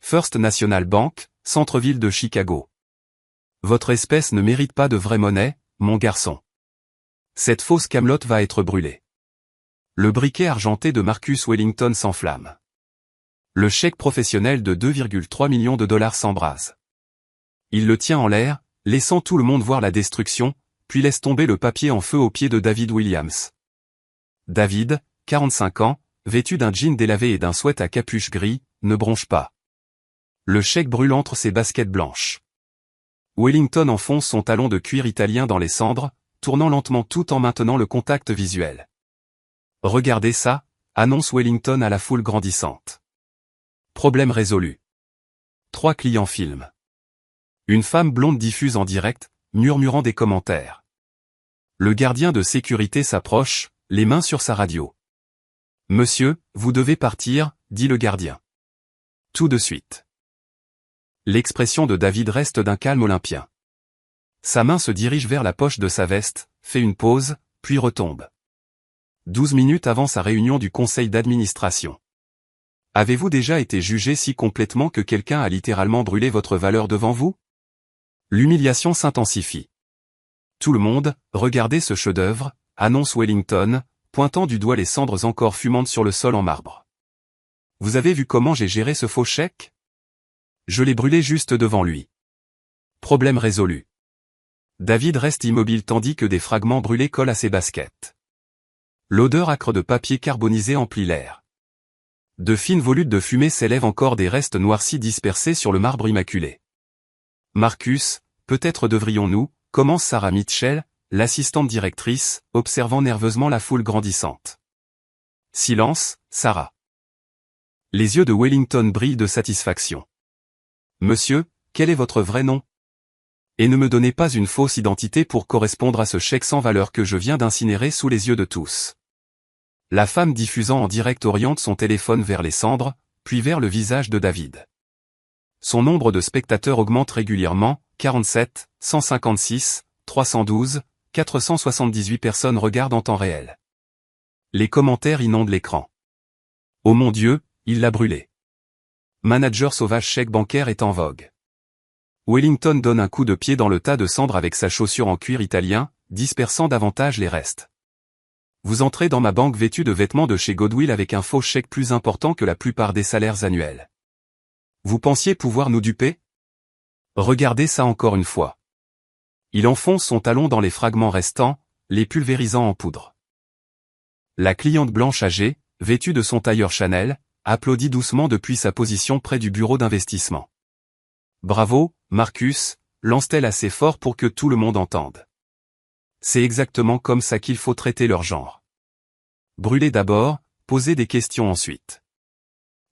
First National Bank, centre-ville de Chicago. Votre espèce ne mérite pas de vraie monnaie, mon garçon. Cette fausse camelote va être brûlée. Le briquet argenté de Marcus Wellington s'enflamme. Le chèque professionnel de 2,3 millions de dollars s'embrase. Il le tient en l'air, laissant tout le monde voir la destruction, puis laisse tomber le papier en feu aux pieds de David Williams. David, 45 ans, vêtu d'un jean délavé et d'un sweat à capuche gris, ne bronche pas. Le chèque brûle entre ses baskets blanches. Wellington enfonce son talon de cuir italien dans les cendres, tournant lentement tout en maintenant le contact visuel. Regardez ça, annonce Wellington à la foule grandissante. Problème résolu. 3 clients filment. Une femme blonde diffuse en direct, murmurant des commentaires. Le gardien de sécurité s'approche, les mains sur sa radio. « Monsieur, vous devez partir », dit le gardien. Tout de suite. L'expression de David reste d'un calme olympien. Sa main se dirige vers la poche de sa veste, fait une pause, puis retombe. 12 minutes avant sa réunion du conseil d'administration. Avez-vous déjà été jugé si complètement que quelqu'un a littéralement brûlé votre valeur devant vous? L'humiliation s'intensifie. Tout le monde, regardez ce chef-d'œuvre, annonce Wellington, pointant du doigt les cendres encore fumantes sur le sol en marbre. Vous avez vu comment j'ai géré ce faux chèque? Je l'ai brûlé juste devant lui. Problème résolu. David reste immobile tandis que des fragments brûlés collent à ses baskets. L'odeur âcre de papier carbonisé emplit l'air. De fines volutes de fumée s'élèvent encore des restes noircis dispersés sur le marbre immaculé. Marcus, peut-être devrions-nous, commence Sarah Mitchell, l'assistante directrice, observant nerveusement la foule grandissante. Silence, Sarah. Les yeux de Wellington brillent de satisfaction. Monsieur, quel est votre vrai nom? Et ne me donnez pas une fausse identité pour correspondre à ce chèque sans valeur que je viens d'incinérer sous les yeux de tous. La femme diffusant en direct oriente son téléphone vers les cendres, puis vers le visage de David. Son nombre de spectateurs augmente régulièrement, 47, 156, 312, 478 personnes regardent en temps réel. Les commentaires inondent l'écran. Oh mon Dieu, il l'a brûlé. Manager sauvage chèque bancaire est en vogue. Wellington donne un coup de pied dans le tas de cendres avec sa chaussure en cuir italien, dispersant davantage les restes. Vous entrez dans ma banque vêtu de vêtements de chez Goodwill avec un faux chèque plus important que la plupart des salaires annuels. Vous pensiez pouvoir nous duper? Regardez ça encore une fois. Il enfonce son talon dans les fragments restants, les pulvérisant en poudre. La cliente blanche âgée, vêtue de son tailleur Chanel, applaudit doucement depuis sa position près du bureau d'investissement. Bravo, Marcus, lance-t-elle assez fort pour que tout le monde entende. C'est exactement comme ça qu'il faut traiter leur genre. Brûler d'abord, poser des questions ensuite.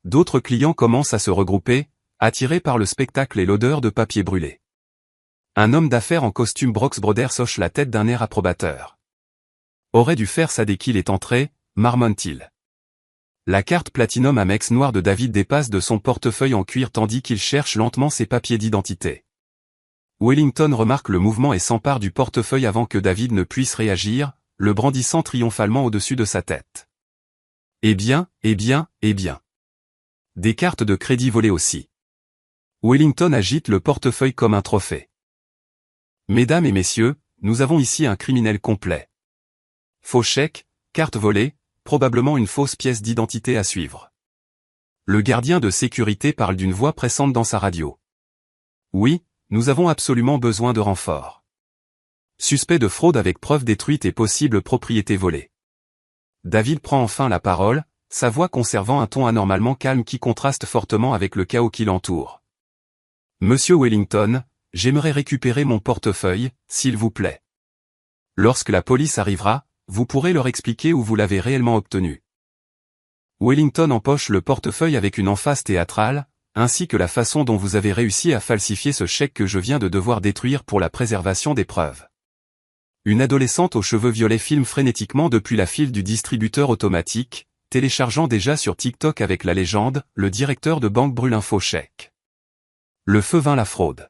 D'autres clients commencent à se regrouper, attirés par le spectacle et l'odeur de papier brûlé. Un homme d'affaires en costume Brooks Brothers hoche la tête d'un air approbateur. Aurait dû faire ça dès qu'il est entré, marmonne-t-il. La carte Platinum Amex noire de David dépasse de son portefeuille en cuir tandis qu'il cherche lentement ses papiers d'identité. Wellington remarque le mouvement et s'empare du portefeuille avant que David ne puisse réagir, le brandissant triomphalement au-dessus de sa tête. Eh bien, eh bien, eh bien. Des cartes de crédit volées aussi. Wellington agite le portefeuille comme un trophée. Mesdames et messieurs, nous avons ici un criminel complet. Faux chèque, carte volée, probablement une fausse pièce d'identité à suivre. Le gardien de sécurité parle d'une voix pressante dans sa radio. Oui, nous avons absolument besoin de renforts. Suspect de fraude avec preuve détruite et possible propriété volée. David prend enfin la parole, sa voix conservant un ton anormalement calme qui contraste fortement avec le chaos qui l'entoure. Monsieur Wellington, j'aimerais récupérer mon portefeuille, s'il vous plaît. Lorsque la police arrivera, vous pourrez leur expliquer où vous l'avez réellement obtenu. Wellington empoche le portefeuille avec une emphase théâtrale, ainsi que la façon dont vous avez réussi à falsifier ce chèque que je viens de devoir détruire pour la préservation des preuves. Une adolescente aux cheveux violets filme frénétiquement depuis la file du distributeur automatique, téléchargeant déjà sur TikTok avec la légende, le directeur de banque brûle un faux chèque. Le feu vint la fraude.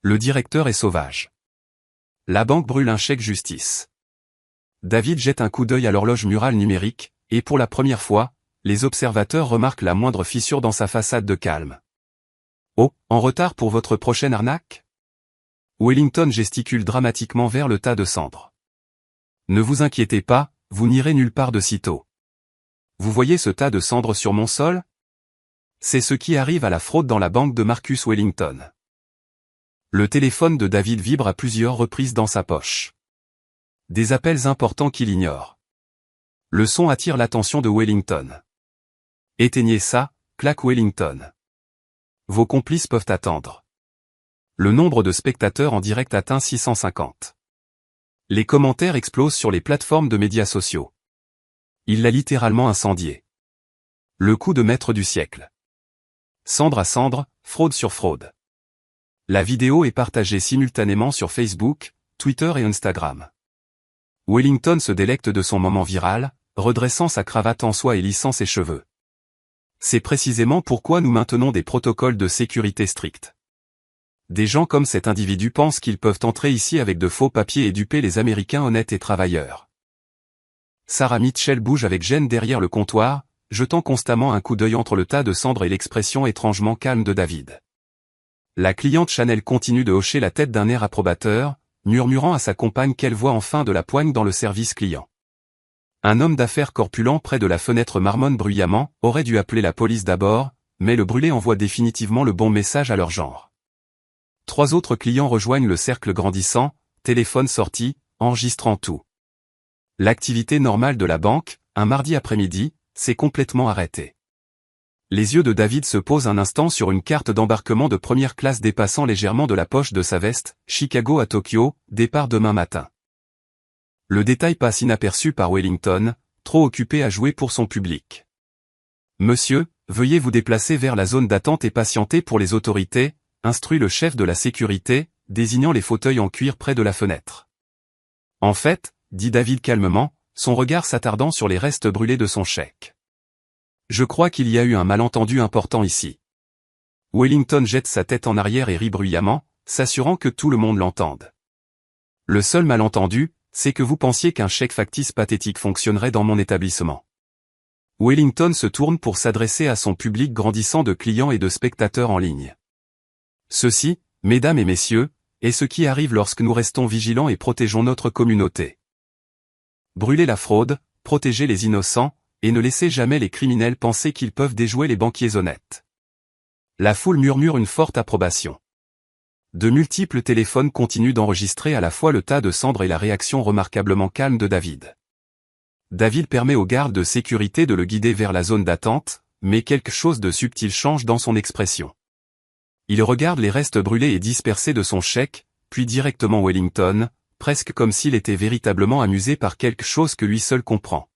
Le directeur est sauvage. La banque brûle un chèque justice. David jette un coup d'œil à l'horloge murale numérique, et pour la première fois, les observateurs remarquent la moindre fissure dans sa façade de calme. Oh, en retard pour votre prochaine arnaque? Wellington gesticule dramatiquement vers le tas de cendres. Ne vous inquiétez pas, vous n'irez nulle part de sitôt. Vous voyez ce tas de cendres sur mon sol? C'est ce qui arrive à la fraude dans la banque de Marcus Wellington. Le téléphone de David vibre à plusieurs reprises dans sa poche. Des appels importants qu'il ignore. Le son attire l'attention de Wellington. Éteignez ça, claque Wellington. Vos complices peuvent attendre. Le nombre de spectateurs en direct atteint 650. Les commentaires explosent sur les plateformes de médias sociaux. Il l'a littéralement incendié. Le coup de maître du siècle. Cendre à cendre, fraude sur fraude. La vidéo est partagée simultanément sur Facebook, Twitter et Instagram. Wellington se délecte de son moment viral, redressant sa cravate en soie et lissant ses cheveux. C'est précisément pourquoi nous maintenons des protocoles de sécurité stricts. Des gens comme cet individu pensent qu'ils peuvent entrer ici avec de faux papiers et duper les Américains honnêtes et travailleurs. Sarah Mitchell bouge avec gêne derrière le comptoir, jetant constamment un coup d'œil entre le tas de cendres et l'expression étrangement calme de David. La cliente Chanel continue de hocher la tête d'un air approbateur, murmurant à sa compagne qu'elle voit enfin de la poigne dans le service client. Un homme d'affaires corpulent près de la fenêtre marmonne bruyamment, aurait dû appeler la police d'abord, mais le brûlé envoie définitivement le bon message à leur genre. 3 autres clients rejoignent le cercle grandissant, téléphone sorti, enregistrant tout. L'activité normale de la banque, un mardi après-midi, s'est complètement arrêtée. Les yeux de David se posent un instant sur une carte d'embarquement de première classe dépassant légèrement de la poche de sa veste, Chicago à Tokyo, départ demain matin. Le détail passe inaperçu par Wellington, trop occupé à jouer pour son public. Monsieur, veuillez vous déplacer vers la zone d'attente et patienter pour les autorités, instruit le chef de la sécurité, désignant les fauteuils en cuir près de la fenêtre. En fait, dit David calmement, son regard s'attardant sur les restes brûlés de son chèque. Je crois qu'il y a eu un malentendu important ici. Wellington jette sa tête en arrière et rit bruyamment, s'assurant que tout le monde l'entende. Le seul malentendu, c'est que vous pensiez qu'un chèque factice pathétique fonctionnerait dans mon établissement. Wellington se tourne pour s'adresser à son public grandissant de clients et de spectateurs en ligne. Ceci, mesdames et messieurs, est ce qui arrive lorsque nous restons vigilants et protégeons notre communauté. Brûlez la fraude, protégez les innocents, et ne laissez jamais les criminels penser qu'ils peuvent déjouer les banquiers honnêtes. La foule murmure une forte approbation. De multiples téléphones continuent d'enregistrer à la fois le tas de cendres et la réaction remarquablement calme de David. David permet aux gardes de sécurité de le guider vers la zone d'attente, mais quelque chose de subtil change dans son expression. Il regarde les restes brûlés et dispersés de son chèque, puis directement Wellington, presque comme s'il était véritablement amusé par quelque chose que lui seul comprend.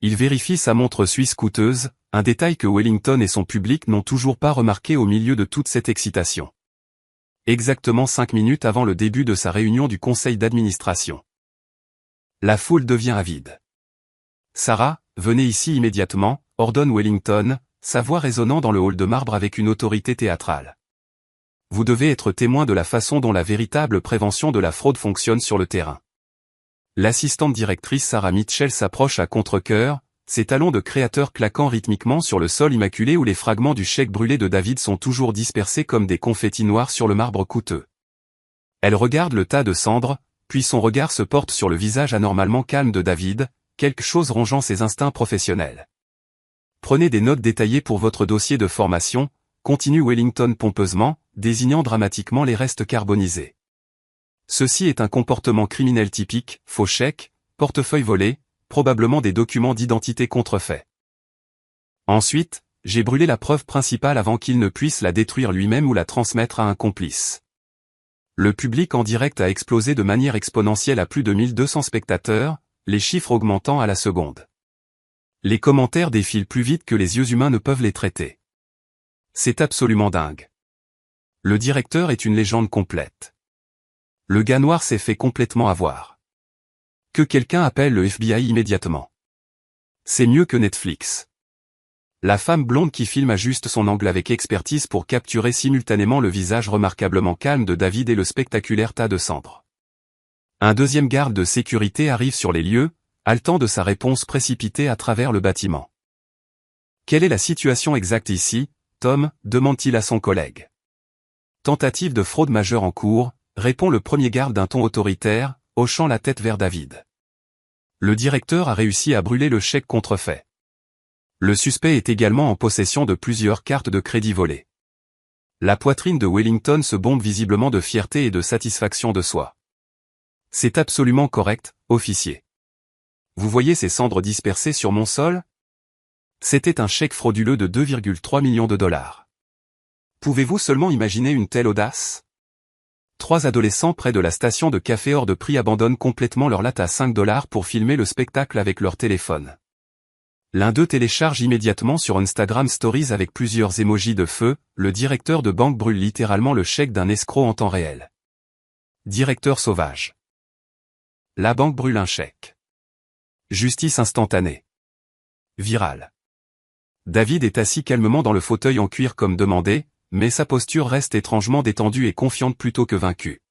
Il vérifie sa montre suisse coûteuse, un détail que Wellington et son public n'ont toujours pas remarqué au milieu de toute cette excitation. Exactement 5 minutes avant le début de sa réunion du conseil d'administration. La foule devient avide. Sarah, venez ici immédiatement, ordonne Wellington, sa voix résonnant dans le hall de marbre avec une autorité théâtrale. Vous devez être témoin de la façon dont la véritable prévention de la fraude fonctionne sur le terrain. L'assistante directrice Sarah Mitchell s'approche à contre-cœur, ses talons de créateur claquant rythmiquement sur le sol immaculé où les fragments du chèque brûlé de David sont toujours dispersés comme des confettis noirs sur le marbre coûteux. Elle regarde le tas de cendres, puis son regard se porte sur le visage anormalement calme de David, quelque chose rongeant ses instincts professionnels. Prenez des notes détaillées pour votre dossier de formation, continue Wellington pompeusement, désignant dramatiquement les restes carbonisés. Ceci est un comportement criminel typique, faux chèques, portefeuille volé, probablement des documents d'identité contrefaits. Ensuite, j'ai brûlé la preuve principale avant qu'il ne puisse la détruire lui-même ou la transmettre à un complice. Le public en direct a explosé de manière exponentielle à plus de 1200 spectateurs, les chiffres augmentant à la seconde. Les commentaires défilent plus vite que les yeux humains ne peuvent les traiter. C'est absolument dingue. Le directeur est une légende complète. Le gars noir s'est fait complètement avoir. Que quelqu'un appelle le FBI immédiatement. C'est mieux que Netflix. La femme blonde qui filme ajuste son angle avec expertise pour capturer simultanément le visage remarquablement calme de David et le spectaculaire tas de cendres. Un deuxième garde de sécurité arrive sur les lieux, haletant de sa réponse précipitée à travers le bâtiment. Quelle est la situation exacte ici, Tom, demande-t-il à son collègue. Tentative de fraude majeure en cours, répond le premier garde d'un ton autoritaire, hochant la tête vers David. Le directeur a réussi à brûler le chèque contrefait. Le suspect est également en possession de plusieurs cartes de crédit volées. La poitrine de Wellington se bombe visiblement de fierté et de satisfaction de soi. C'est absolument correct, officier. Vous voyez ces cendres dispersées sur mon sol? C'était un chèque frauduleux de 2,3 millions de dollars. Pouvez-vous seulement imaginer une telle audace? 3 adolescents près de la station de café hors de prix abandonnent complètement leur latte à 5 dollars pour filmer le spectacle avec leur téléphone. L'un d'eux télécharge immédiatement sur Instagram Stories avec plusieurs émojis de feu, le directeur de banque brûle littéralement le chèque d'un escroc en temps réel. Directeur sauvage. La banque brûle un chèque. Justice instantanée. Viral. David est assis calmement dans le fauteuil en cuir comme demandé, mais sa posture reste étrangement détendue et confiante plutôt que vaincue.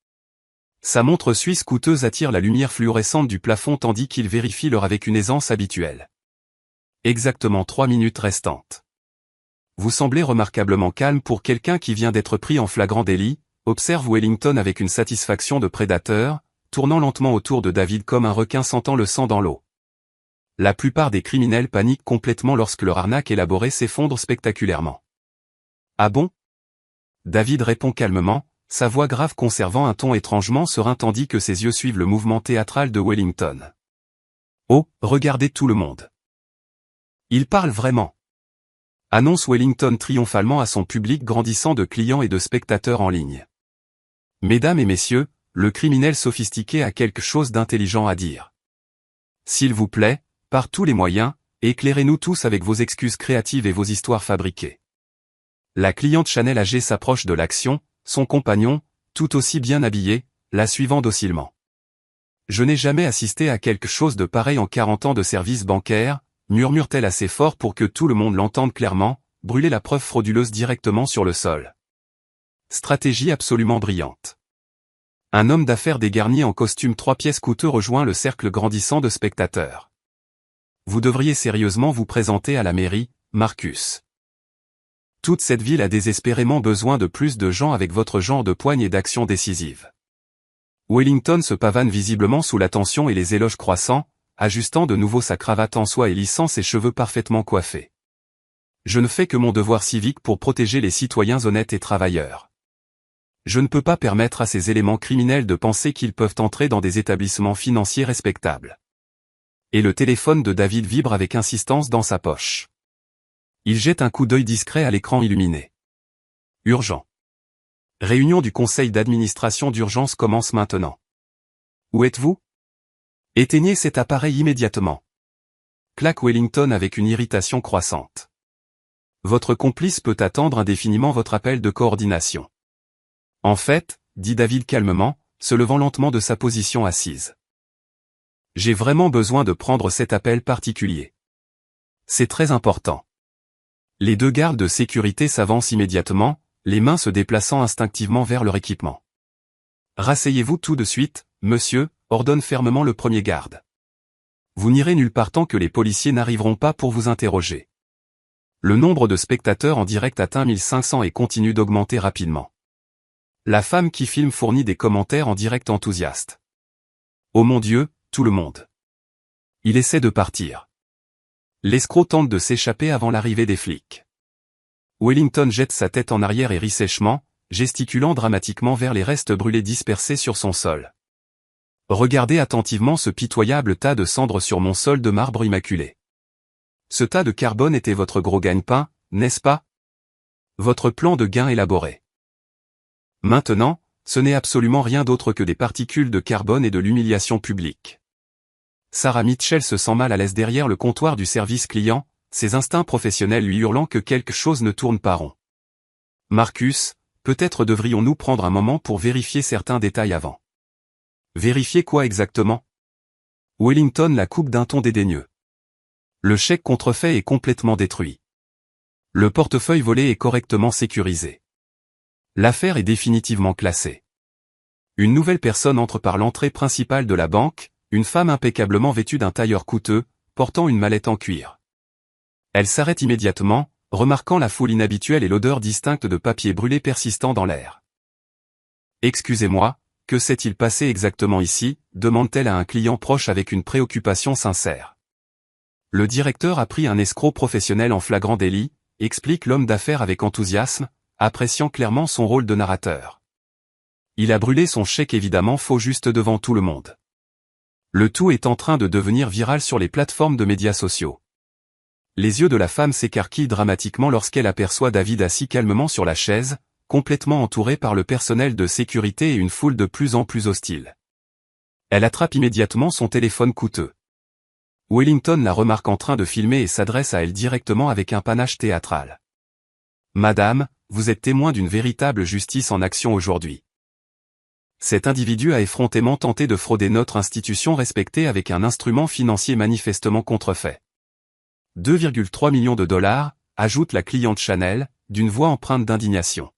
Sa montre suisse coûteuse attire la lumière fluorescente du plafond tandis qu'il vérifie l'heure avec une aisance habituelle. Exactement 3 minutes restantes. Vous semblez remarquablement calme pour quelqu'un qui vient d'être pris en flagrant délit, observe Wellington avec une satisfaction de prédateur, tournant lentement autour de David comme un requin sentant le sang dans l'eau. La plupart des criminels paniquent complètement lorsque leur arnaque élaborée s'effondre spectaculairement. Ah bon? David répond calmement, sa voix grave conservant un ton étrangement serein tandis que ses yeux suivent le mouvement théâtral de Wellington. Oh, regardez tout le monde. Il parle vraiment. Annonce Wellington triomphalement à son public grandissant de clients et de spectateurs en ligne. Mesdames et messieurs, le criminel sophistiqué a quelque chose d'intelligent à dire. S'il vous plaît, par tous les moyens, éclairez-nous tous avec vos excuses créatives et vos histoires fabriquées. La cliente Chanel âgée s'approche de l'action, son compagnon, tout aussi bien habillé, la suivant docilement. Je n'ai jamais assisté à quelque chose de pareil en 40 ans de service bancaire, murmure-t-elle assez fort pour que tout le monde l'entende clairement, brûler la preuve frauduleuse directement sur le sol. Stratégie absolument brillante. Un homme d'affaires dégarni en costume 3 pièces coûteux rejoint le cercle grandissant de spectateurs. Vous devriez sérieusement vous présenter à la mairie, Marcus. Toute cette ville a désespérément besoin de plus de gens avec votre genre de poigne et d'action décisive. Wellington se pavane visiblement sous la tension et les éloges croissants, ajustant de nouveau sa cravate en soie et lissant ses cheveux parfaitement coiffés. Je ne fais que mon devoir civique pour protéger les citoyens honnêtes et travailleurs. Je ne peux pas permettre à ces éléments criminels de penser qu'ils peuvent entrer dans des établissements financiers respectables. Et le téléphone de David vibre avec insistance dans sa poche. Il jette un coup d'œil discret à l'écran illuminé. Urgent. Réunion du conseil d'administration d'urgence commence maintenant. Où êtes-vous? Éteignez cet appareil immédiatement. Claque Wellington avec une irritation croissante. Votre complice peut attendre indéfiniment votre appel de coordination. En fait, dit David calmement, se levant lentement de sa position assise. J'ai vraiment besoin de prendre cet appel particulier. C'est très important. Les 2 gardes de sécurité s'avancent immédiatement, les mains se déplaçant instinctivement vers leur équipement. Rasseyez-vous tout de suite, monsieur, ordonne fermement le premier garde. Vous n'irez nulle part tant que les policiers n'arriveront pas pour vous interroger. Le nombre de spectateurs en direct atteint 1500 et continue d'augmenter rapidement. La femme qui filme fournit des commentaires en direct enthousiastes. Oh mon Dieu, tout le monde. Il essaie de partir. L'escroc tente de s'échapper avant l'arrivée des flics. Wellington jette sa tête en arrière et rit sèchement, gesticulant dramatiquement vers les restes brûlés dispersés sur son sol. Regardez attentivement ce pitoyable tas de cendres sur mon sol de marbre immaculé. Ce tas de carbone était votre gros gagne-pain, n'est-ce pas? Votre plan de gain élaboré. Maintenant, ce n'est absolument rien d'autre que des particules de carbone et de l'humiliation publique. Sarah Mitchell se sent mal à l'aise derrière le comptoir du service client, ses instincts professionnels lui hurlant que quelque chose ne tourne pas rond. Marcus, peut-être devrions-nous prendre un moment pour vérifier certains détails avant. Vérifier quoi exactement? Wellington la coupe d'un ton dédaigneux. Le chèque contrefait est complètement détruit. Le portefeuille volé est correctement sécurisé. L'affaire est définitivement classée. Une nouvelle personne entre par l'entrée principale de la banque, une femme impeccablement vêtue d'un tailleur coûteux, portant une mallette en cuir. Elle s'arrête immédiatement, remarquant la foule inhabituelle et l'odeur distincte de papier brûlé persistant dans l'air. « Excusez-moi, que s'est-il passé exactement ici ?» demande-t-elle à un client proche avec une préoccupation sincère. Le directeur a pris un escroc professionnel en flagrant délit, explique l'homme d'affaires avec enthousiasme, appréciant clairement son rôle de narrateur. Il a brûlé son chèque évidemment faux juste devant tout le monde. Le tout est en train de devenir viral sur les plateformes de médias sociaux. Les yeux de la femme s'écarquillent dramatiquement lorsqu'elle aperçoit David assis calmement sur la chaise, complètement entouré par le personnel de sécurité et une foule de plus en plus hostile. Elle attrape immédiatement son téléphone coûteux. Wellington la remarque en train de filmer et s'adresse à elle directement avec un panache théâtral. « Madame, vous êtes témoin d'une véritable justice en action aujourd'hui. Cet individu a effrontément tenté de frauder notre institution respectée avec un instrument financier manifestement contrefait. 2,3 millions de dollars, ajoute la cliente Chanel, d'une voix empreinte d'indignation.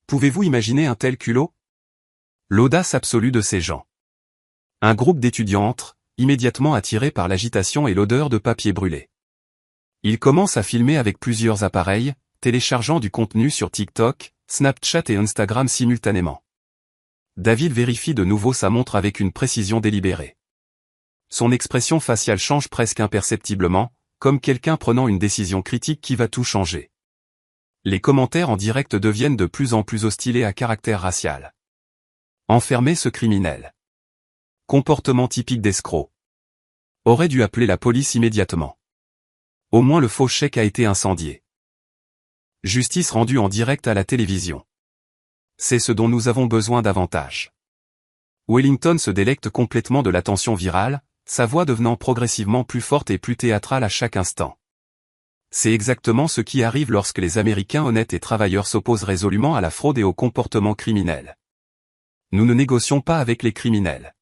Pouvez-vous imaginer un tel culot? L'audace absolue de ces gens. Un groupe d'étudiants entre, immédiatement attirés par l'agitation et l'odeur de papier brûlé. Ils commencent à filmer avec plusieurs appareils, téléchargeant du contenu sur TikTok, Snapchat et Instagram simultanément. David vérifie de nouveau sa montre avec une précision délibérée. Son expression faciale change presque imperceptiblement, comme quelqu'un prenant une décision critique qui va tout changer. Les commentaires en direct deviennent de plus en plus hostiles et à caractère racial. Enfermer ce criminel. Comportement typique d'escroc. Aurait dû appeler la police immédiatement. Au moins le faux chèque a été incendié. Justice rendue en direct à la télévision. C'est ce dont nous avons besoin davantage. Wellington se délecte complètement de l'attention virale, sa voix devenant progressivement plus forte et plus théâtrale à chaque instant. C'est exactement ce qui arrive lorsque les Américains honnêtes et travailleurs s'opposent résolument à la fraude et au comportement criminel. Nous ne négocions pas avec les criminels.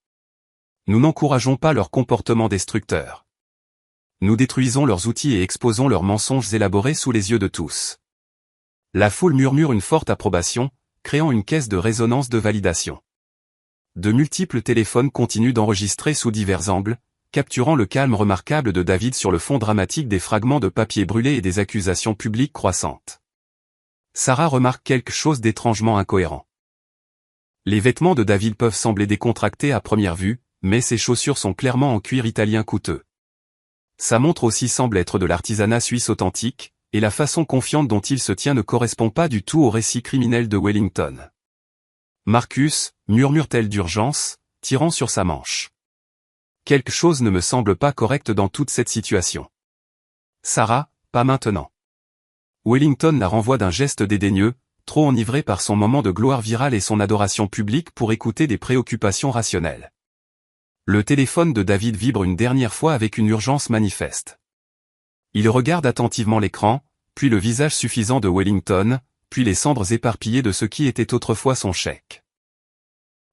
Nous n'encourageons pas leur comportement destructeur. Nous détruisons leurs outils et exposons leurs mensonges élaborés sous les yeux de tous. La foule murmure une forte approbation, créant une caisse de résonance de validation. De multiples téléphones continuent d'enregistrer sous divers angles, capturant le calme remarquable de David sur le fond dramatique des fragments de papier brûlé et des accusations publiques croissantes. Sarah remarque quelque chose d'étrangement incohérent. Les vêtements de David peuvent sembler décontractés à première vue, mais ses chaussures sont clairement en cuir italien coûteux. Sa montre aussi semble être de l'artisanat suisse authentique, et la façon confiante dont il se tient ne correspond pas du tout au récit criminel de Wellington. Marcus, murmure-t-elle d'urgence, tirant sur sa manche. Quelque chose ne me semble pas correct dans toute cette situation. Sarah, pas maintenant. Wellington la renvoie d'un geste dédaigneux, trop enivré par son moment de gloire virale et son adoration publique pour écouter des préoccupations rationnelles. Le téléphone de David vibre une dernière fois avec une urgence manifeste. Il regarde attentivement l'écran, puis le visage suffisant de Wellington, puis les cendres éparpillées de ce qui était autrefois son chèque.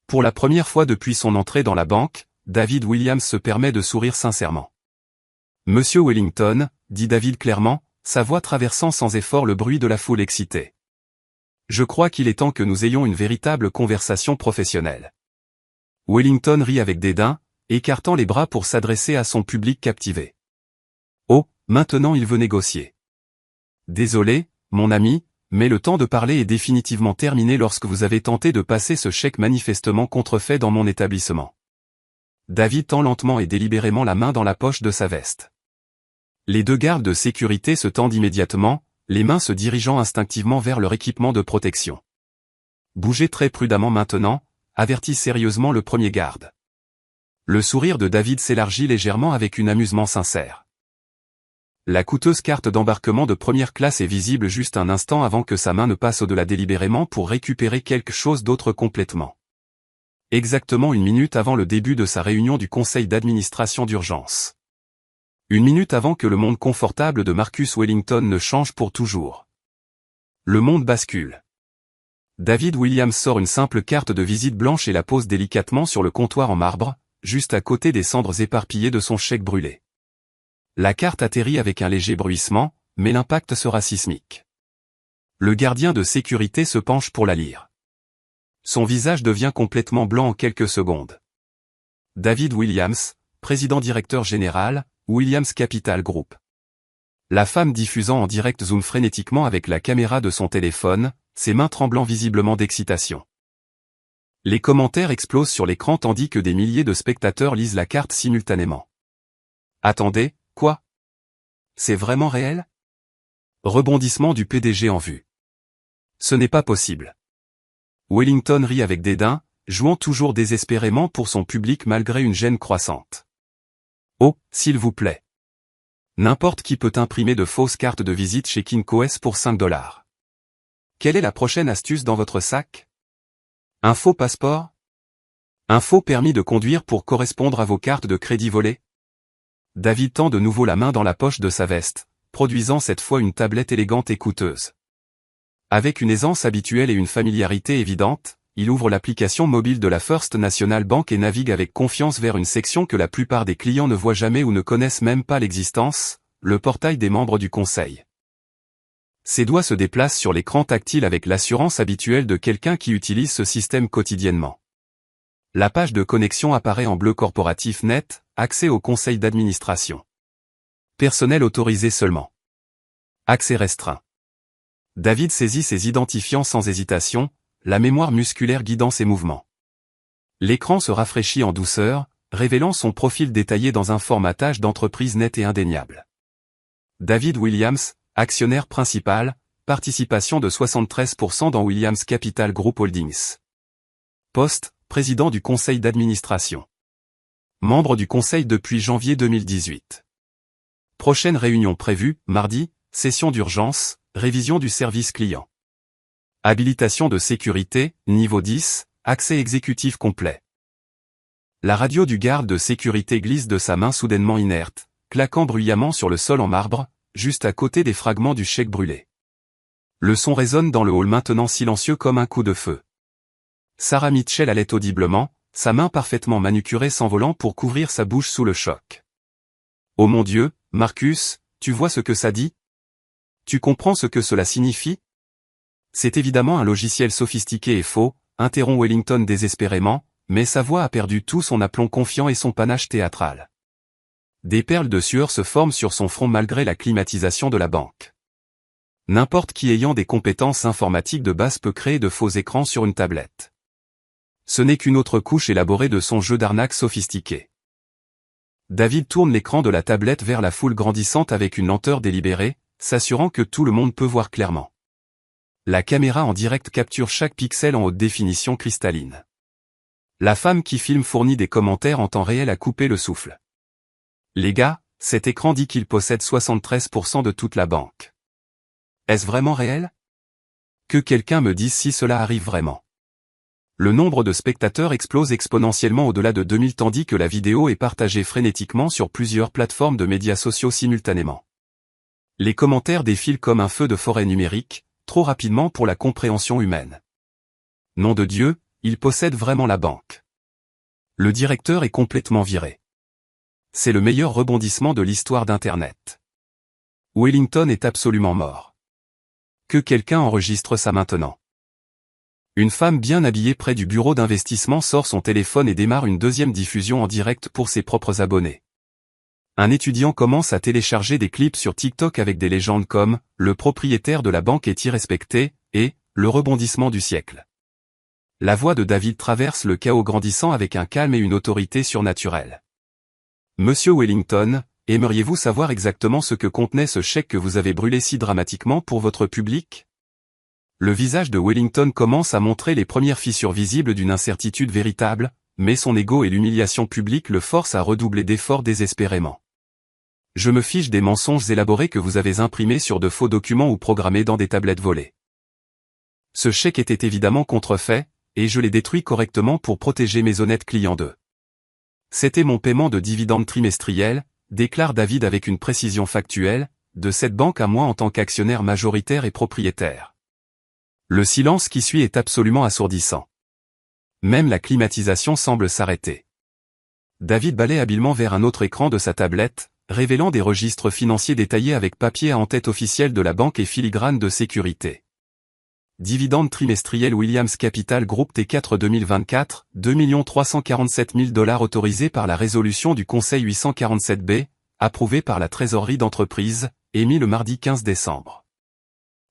Pour la première fois depuis son entrée dans la banque, David Williams se permet de sourire sincèrement. « Monsieur Wellington », dit David clairement, sa voix traversant sans effort le bruit de la foule excitée. « Je crois qu'il est temps que nous ayons une véritable conversation professionnelle. » Wellington rit avec dédain, écartant les bras pour s'adresser à son public captivé. « Oh, maintenant il veut négocier. »« Désolé, mon ami, mais le temps de parler est définitivement terminé lorsque vous avez tenté de passer ce chèque manifestement contrefait dans mon établissement. » David tend lentement et délibérément la main dans la poche de sa veste. Les deux gardes de sécurité se tendent immédiatement, les mains se dirigeant instinctivement vers leur équipement de protection. « Bougez très prudemment maintenant », avertit sérieusement le premier garde. Le sourire de David s'élargit légèrement avec un amusement sincère. La coûteuse carte d'embarquement de première classe est visible juste un instant avant que sa main ne passe au-delà délibérément pour récupérer quelque chose d'autre complètement. Exactement une minute avant le début de sa réunion du conseil d'administration d'urgence. Une minute avant que le monde confortable de Marcus Wellington ne change pour toujours. Le monde bascule. David Williams sort une simple carte de visite blanche et la pose délicatement sur le comptoir en marbre, juste à côté des cendres éparpillées de son chèque brûlé. La carte atterrit avec un léger bruissement, mais l'impact sera sismique. Le gardien de sécurité se penche pour la lire. Son visage devient complètement blanc en quelques secondes. David Williams, président-directeur général, Williams Capital Group. La femme diffusant en direct zoome frénétiquement avec la caméra de son téléphone, ses mains tremblant visiblement d'excitation. Les commentaires explosent sur l'écran tandis que des milliers de spectateurs lisent la carte simultanément. Attendez, quoi? C'est vraiment réel? Rebondissement du PDG en vue. Ce n'est pas possible. Wellington rit avec dédain, jouant toujours désespérément pour son public malgré une gêne croissante. Oh, s'il vous plaît. N'importe qui peut imprimer de fausses cartes de visite chez Kinko's pour 5 $. Quelle est la prochaine astuce dans votre sac? Un faux passeport? Un faux permis de conduire pour correspondre à vos cartes de crédit volées? David tend de nouveau la main dans la poche de sa veste, produisant cette fois une tablette élégante et coûteuse. Avec une aisance habituelle et une familiarité évidente, il ouvre l'application mobile de la First National Bank et navigue avec confiance vers une section que la plupart des clients ne voient jamais ou ne connaissent même pas l'existence, le portail des membres du conseil. Ses doigts se déplacent sur l'écran tactile avec l'assurance habituelle de quelqu'un qui utilise ce système quotidiennement. La page de connexion apparaît en bleu corporatif net, accès au conseil d'administration. Personnel autorisé seulement. Accès restreint. David saisit ses identifiants sans hésitation, la mémoire musculaire guidant ses mouvements. L'écran se rafraîchit en douceur, révélant son profil détaillé dans un formatage d'entreprise net et indéniable. David Williams, actionnaire principal, participation de 73% dans Williams Capital Group Holdings. Poste, président du conseil d'administration. Membre du conseil depuis janvier 2018. Prochaine réunion prévue, mardi, session d'urgence, révision du service client. Habilitation de sécurité, niveau 10, accès exécutif complet. La radio du garde de sécurité glisse de sa main soudainement inerte, claquant bruyamment sur le sol en marbre, juste à côté des fragments du chèque brûlé. Le son résonne dans le hall maintenant silencieux comme un coup de feu. Sarah Mitchell allait audiblement, sa main parfaitement manucurée s'envolant pour couvrir sa bouche sous le choc. Oh mon Dieu, Marcus, tu vois ce que ça dit? Tu comprends ce que cela signifie? C'est évidemment un logiciel sophistiqué et faux, interrompt Wellington désespérément, mais sa voix a perdu tout son aplomb confiant et son panache théâtral. Des perles de sueur se forment sur son front malgré la climatisation de la banque. N'importe qui ayant des compétences informatiques de base peut créer de faux écrans sur une tablette. Ce n'est qu'une autre couche élaborée de son jeu d'arnaque sophistiqué. David tourne l'écran de la tablette vers la foule grandissante avec une lenteur délibérée, s'assurant que tout le monde peut voir clairement. La caméra en direct capture chaque pixel en haute définition cristalline. La femme qui filme fournit des commentaires en temps réel à couper le souffle. Les gars, cet écran dit qu'il possède 73% de toute la banque. Est-ce vraiment réel? Que quelqu'un me dise si cela arrive vraiment. Le nombre de spectateurs explose exponentiellement au-delà de 2000 tandis que la vidéo est partagée frénétiquement sur plusieurs plateformes de médias sociaux simultanément. Les commentaires défilent comme un feu de forêt numérique, trop rapidement pour la compréhension humaine. Nom de Dieu, il possède vraiment la banque. Le directeur est complètement viré. C'est le meilleur rebondissement de l'histoire d'Internet. Wellington est absolument mort. Que quelqu'un enregistre ça maintenant. Une femme bien habillée près du bureau d'investissement sort son téléphone et démarre une deuxième diffusion en direct pour ses propres abonnés. Un étudiant commence à télécharger des clips sur TikTok avec des légendes comme « Le propriétaire de la banque est irrespecté » et « Le rebondissement du siècle ». La voix de David traverse le chaos grandissant avec un calme et une autorité surnaturelle. Monsieur Wellington, aimeriez-vous savoir exactement ce que contenait ce chèque que vous avez brûlé si dramatiquement pour votre public? Le visage de Wellington commence à montrer les premières fissures visibles d'une incertitude véritable, mais son ego et l'humiliation publique le forcent à redoubler d'efforts désespérément. Je me fiche des mensonges élaborés que vous avez imprimés sur de faux documents ou programmés dans des tablettes volées. Ce chèque était évidemment contrefait, et je l'ai détruit correctement pour protéger mes honnêtes clients d'eux. C'était mon paiement de dividendes trimestriels, déclare David avec une précision factuelle, de cette banque à moi en tant qu'actionnaire majoritaire et propriétaire. Le silence qui suit est absolument assourdissant. Même la climatisation semble s'arrêter. David balaie habilement vers un autre écran de sa tablette, révélant des registres financiers détaillés avec papier à en-tête officielle de la banque et filigrane de sécurité. Dividende trimestriel Williams Capital Group T4 2024, 2 347 000 $ autorisé par la résolution du Conseil 847B, approuvé par la trésorerie d'entreprise, émis le mardi 15 décembre.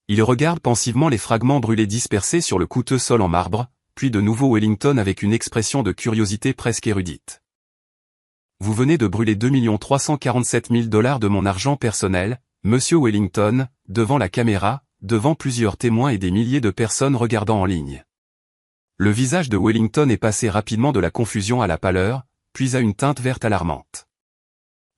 Il regarde pensivement les fragments brûlés dispersés sur le coûteux sol en marbre, puis de nouveau Wellington avec une expression de curiosité presque érudite. Vous venez de brûler 2 347 000 $ de mon argent personnel, Monsieur Wellington, devant la caméra, devant plusieurs témoins et des milliers de personnes regardant en ligne. Le visage de Wellington est passé rapidement de la confusion à la pâleur, puis à une teinte verte alarmante.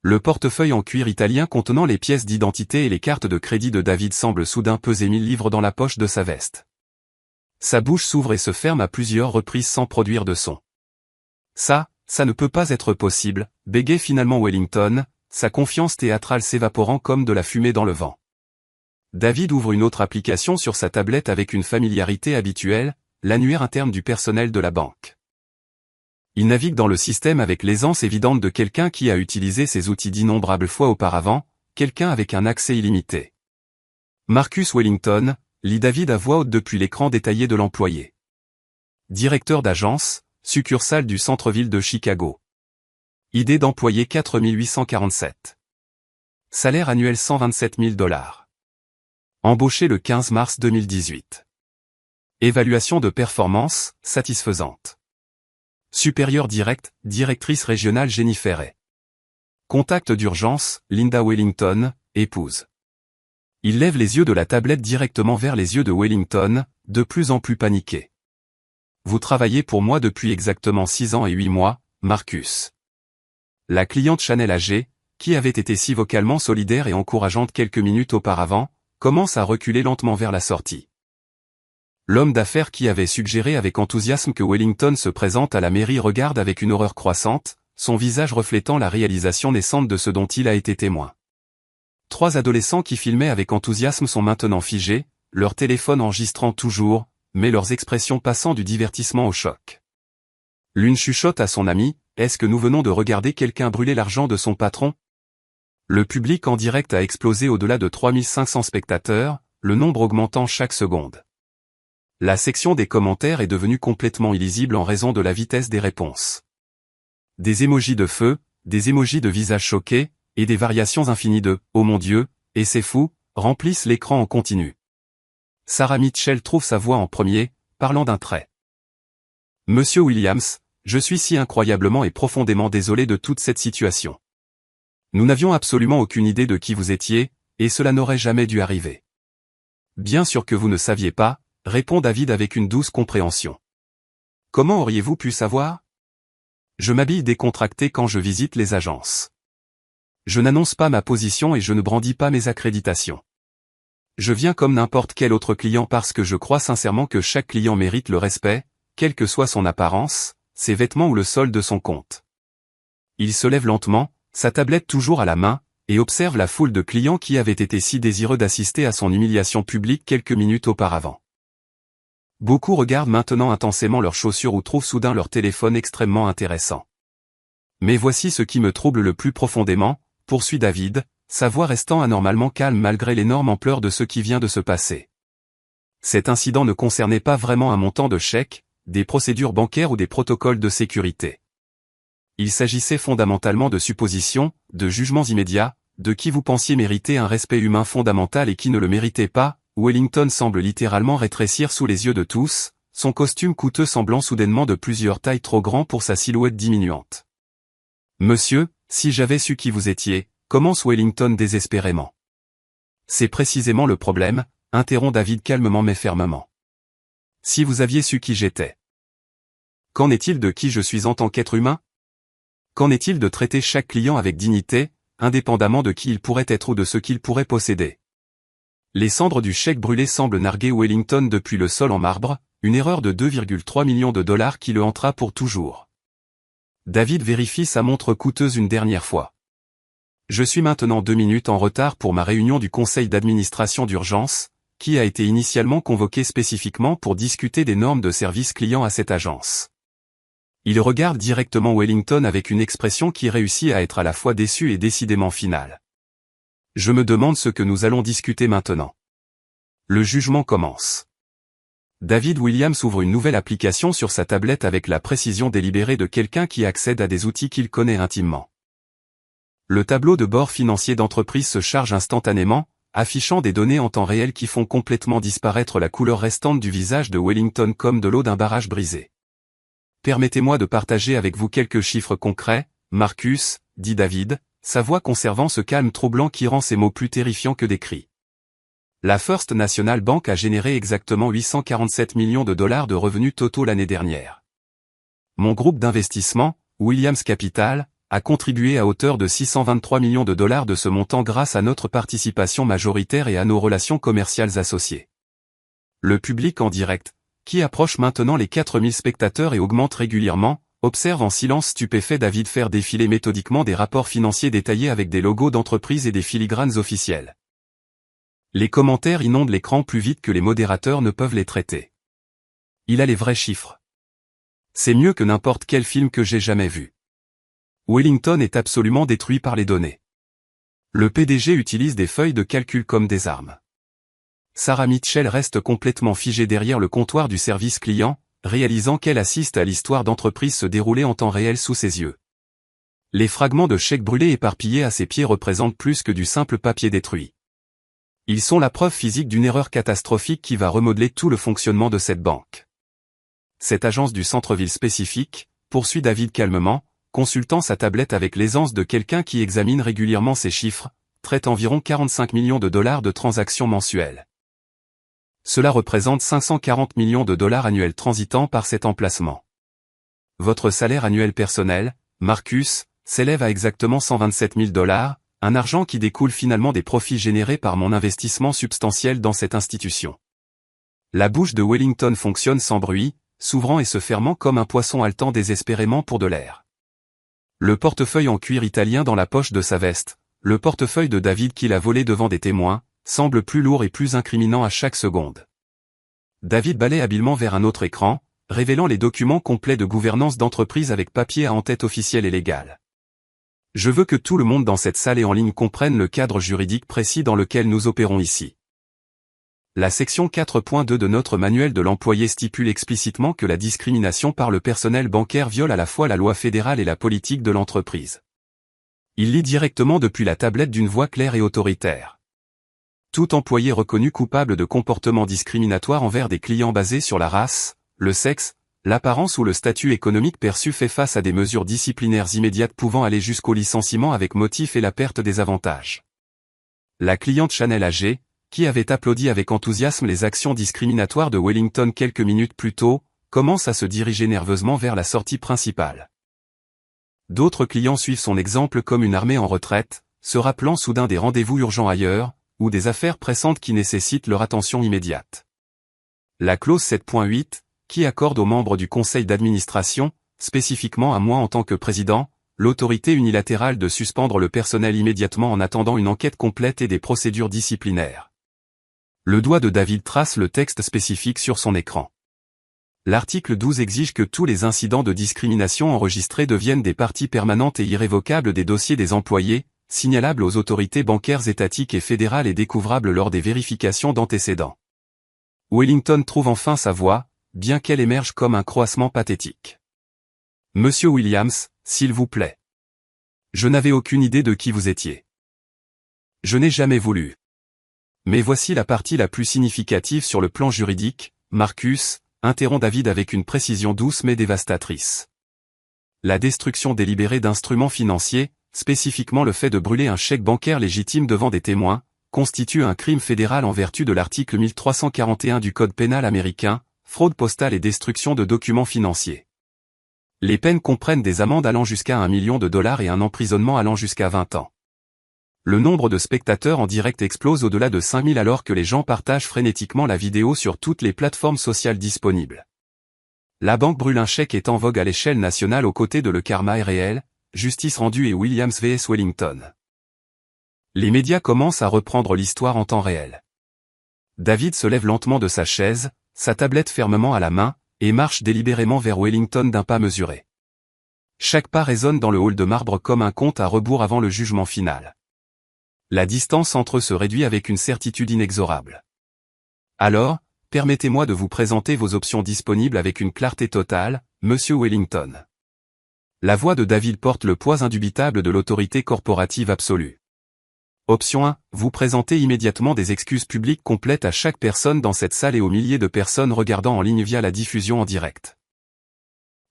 Le portefeuille en cuir italien contenant les pièces d'identité et les cartes de crédit de David semble soudain peser 1000 livres dans la poche de sa veste. Sa bouche s'ouvre et se ferme à plusieurs reprises sans produire de son. Ça ne peut pas être possible, bégaye finalement Wellington, sa confiance théâtrale s'évaporant comme de la fumée dans le vent. David ouvre une autre application sur sa tablette avec une familiarité habituelle, l'annuaire interne du personnel de la banque. Il navigue dans le système avec l'aisance évidente de quelqu'un qui a utilisé ces outils d'innombrables fois auparavant, quelqu'un avec un accès illimité. Marcus Wellington, lit David à voix haute depuis l'écran détaillé de l'employé. Directeur d'agence, succursale du centre-ville de Chicago. Idée d'employé 4847. Salaire annuel 127 000 $. Embauché le 15 mars 2018. Évaluation de performance, satisfaisante. Supérieur direct, directrice régionale Jennifer Ray. Contact d'urgence, Linda Wellington, épouse. Il lève les yeux de la tablette directement vers les yeux de Wellington, de plus en plus paniqué. Vous travaillez pour moi depuis exactement 6 ans et 8 mois, Marcus. La cliente Chanel âgée, qui avait été si vocalement solidaire et encourageante quelques minutes auparavant, commence à reculer lentement vers la sortie. L'homme d'affaires qui avait suggéré avec enthousiasme que Wellington se présente à la mairie regarde avec une horreur croissante, son visage reflétant la réalisation naissante de ce dont il a été témoin. 3 adolescents qui filmaient avec enthousiasme sont maintenant figés, leur téléphone enregistrant toujours, mais leurs expressions passant du divertissement au choc. L'une chuchote à son ami, « Est-ce que nous venons de regarder quelqu'un brûler l'argent de son patron ?» Le public en direct a explosé au-delà de 3500 spectateurs, le nombre augmentant chaque seconde. La section des commentaires est devenue complètement illisible en raison de la vitesse des réponses. Des émojis de feu, des émojis de visage choqué, et des variations infinies de « Oh mon Dieu, et c'est fou » remplissent l'écran en continu. Sarah Mitchell trouve sa voix en premier, parlant d'un trait. Monsieur Williams, je suis si incroyablement et profondément désolé de toute cette situation. Nous n'avions absolument aucune idée de qui vous étiez, et cela n'aurait jamais dû arriver. Bien sûr que vous ne saviez pas, répond David avec une douce compréhension. Comment auriez-vous pu savoir? Je m'habille décontracté quand je visite les agences. Je n'annonce pas ma position et je ne brandis pas mes accréditations. Je viens comme n'importe quel autre client parce que je crois sincèrement que chaque client mérite le respect, quelle que soit son apparence, ses vêtements ou le solde de son compte. Il se lève lentement, sa tablette toujours à la main, et observe la foule de clients qui avaient été si désireux d'assister à son humiliation publique quelques minutes auparavant. Beaucoup regardent maintenant intensément leurs chaussures ou trouvent soudain leur téléphone extrêmement intéressant. Mais voici ce qui me trouble le plus profondément, poursuit David, sa voix restant anormalement calme malgré l'énorme ampleur de ce qui vient de se passer. Cet incident ne concernait pas vraiment un montant de chèques, des procédures bancaires ou des protocoles de sécurité. Il s'agissait fondamentalement de suppositions, de jugements immédiats, de qui vous pensiez mériter un respect humain fondamental et qui ne le méritait pas. Wellington semble littéralement rétrécir sous les yeux de tous, son costume coûteux semblant soudainement de plusieurs tailles trop grand pour sa silhouette diminuante. Monsieur, si j'avais su qui vous étiez, commence Wellington désespérément. C'est précisément le problème, interrompt David calmement mais fermement. Si vous aviez su qui j'étais. Qu'en est-il de qui je suis en tant qu'être humain? Qu'en est-il de traiter chaque client avec dignité, indépendamment de qui il pourrait être ou de ce qu'il pourrait posséder? Les cendres du chèque brûlé semblent narguer Wellington depuis le sol en marbre, une erreur de 2,3 millions de $ qui le hantera pour toujours. David vérifie sa montre coûteuse une dernière fois. Je suis maintenant 2 minutes en retard pour ma réunion du conseil d'administration d'urgence, qui a été initialement convoqué spécifiquement pour discuter des normes de service client à cette agence. Il regarde directement Wellington avec une expression qui réussit à être à la fois déçue et décidément finale. Je me demande ce que nous allons discuter maintenant. Le jugement commence. David Williams ouvre une nouvelle application sur sa tablette avec la précision délibérée de quelqu'un qui accède à des outils qu'il connaît intimement. Le tableau de bord financier d'entreprise se charge instantanément, affichant des données en temps réel qui font complètement disparaître la couleur restante du visage de Wellington comme de l'eau d'un barrage brisé. Permettez-moi de partager avec vous quelques chiffres concrets, Marcus, dit David, sa voix conservant ce calme troublant qui rend ces mots plus terrifiants que des cris. La First National Bank a généré exactement 847 millions de dollars de revenus totaux l'année dernière. Mon groupe d'investissement, Williams Capital, a contribué à hauteur de 623 millions de dollars de ce montant grâce à notre participation majoritaire et à nos relations commerciales associées. Le public en direct, qui approche maintenant les 4000 spectateurs et augmente régulièrement, observe en silence stupéfait David faire défiler méthodiquement des rapports financiers détaillés avec des logos d'entreprise et des filigranes officielles. Les commentaires inondent l'écran plus vite que les modérateurs ne peuvent les traiter. Il a les vrais chiffres. C'est mieux que n'importe quel film que j'ai jamais vu. Wellington est absolument détruit par les données. Le PDG utilise des feuilles de calcul comme des armes. Sarah Mitchell reste complètement figée derrière le comptoir du service client, réalisant qu'elle assiste à l'histoire d'entreprise se dérouler en temps réel sous ses yeux. Les fragments de chèques brûlés éparpillés à ses pieds représentent plus que du simple papier détruit. Ils sont la preuve physique d'une erreur catastrophique qui va remodeler tout le fonctionnement de cette banque. Cette agence du centre-ville spécifique, poursuit David calmement, consultant sa tablette avec l'aisance de quelqu'un qui examine régulièrement ses chiffres, traite environ 45 millions de dollars de transactions mensuelles. Cela représente 540 millions de dollars annuels transitant par cet emplacement. Votre salaire annuel personnel, Marcus, s'élève à exactement 127 000 dollars, un argent qui découle finalement des profits générés par mon investissement substantiel dans cette institution. La bouche de Wellington fonctionne sans bruit, s'ouvrant et se fermant comme un poisson haletant désespérément pour de l'air. Le portefeuille en cuir italien dans la poche de sa veste, le portefeuille de David qu'il a volé devant des témoins, semble plus lourd et plus incriminant à chaque seconde. David balaie habilement vers un autre écran, révélant les documents complets de gouvernance d'entreprise avec papier à en-tête officielle et légale. Je veux que tout le monde dans cette salle et en ligne comprenne le cadre juridique précis dans lequel nous opérons ici. La section 4.2 de notre manuel de l'employé stipule explicitement que la discrimination par le personnel bancaire viole à la fois la loi fédérale et la politique de l'entreprise. Il lit directement depuis la tablette d'une voix claire et autoritaire. Tout employé reconnu coupable de comportements discriminatoires envers des clients basés sur la race, le sexe, l'apparence ou le statut économique perçu fait face à des mesures disciplinaires immédiates pouvant aller jusqu'au licenciement avec motif et la perte des avantages. La cliente Chanel âgée, qui avait applaudi avec enthousiasme les actions discriminatoires de Wellington quelques minutes plus tôt, commence à se diriger nerveusement vers la sortie principale. D'autres clients suivent son exemple comme une armée en retraite, se rappelant soudain des rendez-vous urgents ailleurs, ou des affaires pressantes qui nécessitent leur attention immédiate. La clause 7.8, qui accorde aux membres du conseil d'administration, spécifiquement à moi en tant que président, l'autorité unilatérale de suspendre le personnel immédiatement en attendant une enquête complète et des procédures disciplinaires. Le doigt de David trace le texte spécifique sur son écran. L'article 12 exige que tous les incidents de discrimination enregistrés deviennent des parties permanentes et irrévocables des dossiers des employés, signalables aux autorités bancaires étatiques et fédérales et découvrables lors des vérifications d'antécédents. Wellington trouve enfin sa voix, bien qu'elle émerge comme un croassement pathétique. Monsieur Williams, s'il vous plaît. Je n'avais aucune idée de qui vous étiez. Je n'ai jamais voulu. Mais voici la partie la plus significative sur le plan juridique, Marcus, interrompt David avec une précision douce mais dévastatrice. La destruction délibérée d'instruments financiers, spécifiquement le fait de brûler un chèque bancaire légitime devant des témoins, constitue un crime fédéral en vertu de l'article 1341 du Code pénal américain, fraude postale et destruction de documents financiers. Les peines comprennent des amendes allant jusqu'à 1 million de dollars et un emprisonnement allant jusqu'à 20 ans. Le nombre de spectateurs en direct explose au-delà de 5000 alors que les gens partagent frénétiquement la vidéo sur toutes les plateformes sociales disponibles. La banque brûle un chèque est en vogue à l'échelle nationale aux côtés de Le Karma est réel, Justice rendue et Williams vs Wellington. Les médias commencent à reprendre l'histoire en temps réel. David se lève lentement de sa chaise, sa tablette fermement à la main, et marche délibérément vers Wellington d'un pas mesuré. Chaque pas résonne dans le hall de marbre comme un compte à rebours avant le jugement final. La distance entre eux se réduit avec une certitude inexorable. Alors, permettez-moi de vous présenter vos options disponibles avec une clarté totale, Monsieur Wellington. La voix de David porte le poids indubitable de l'autorité corporative absolue. Option 1. Vous présentez immédiatement des excuses publiques complètes à chaque personne dans cette salle et aux milliers de personnes regardant en ligne via la diffusion en direct.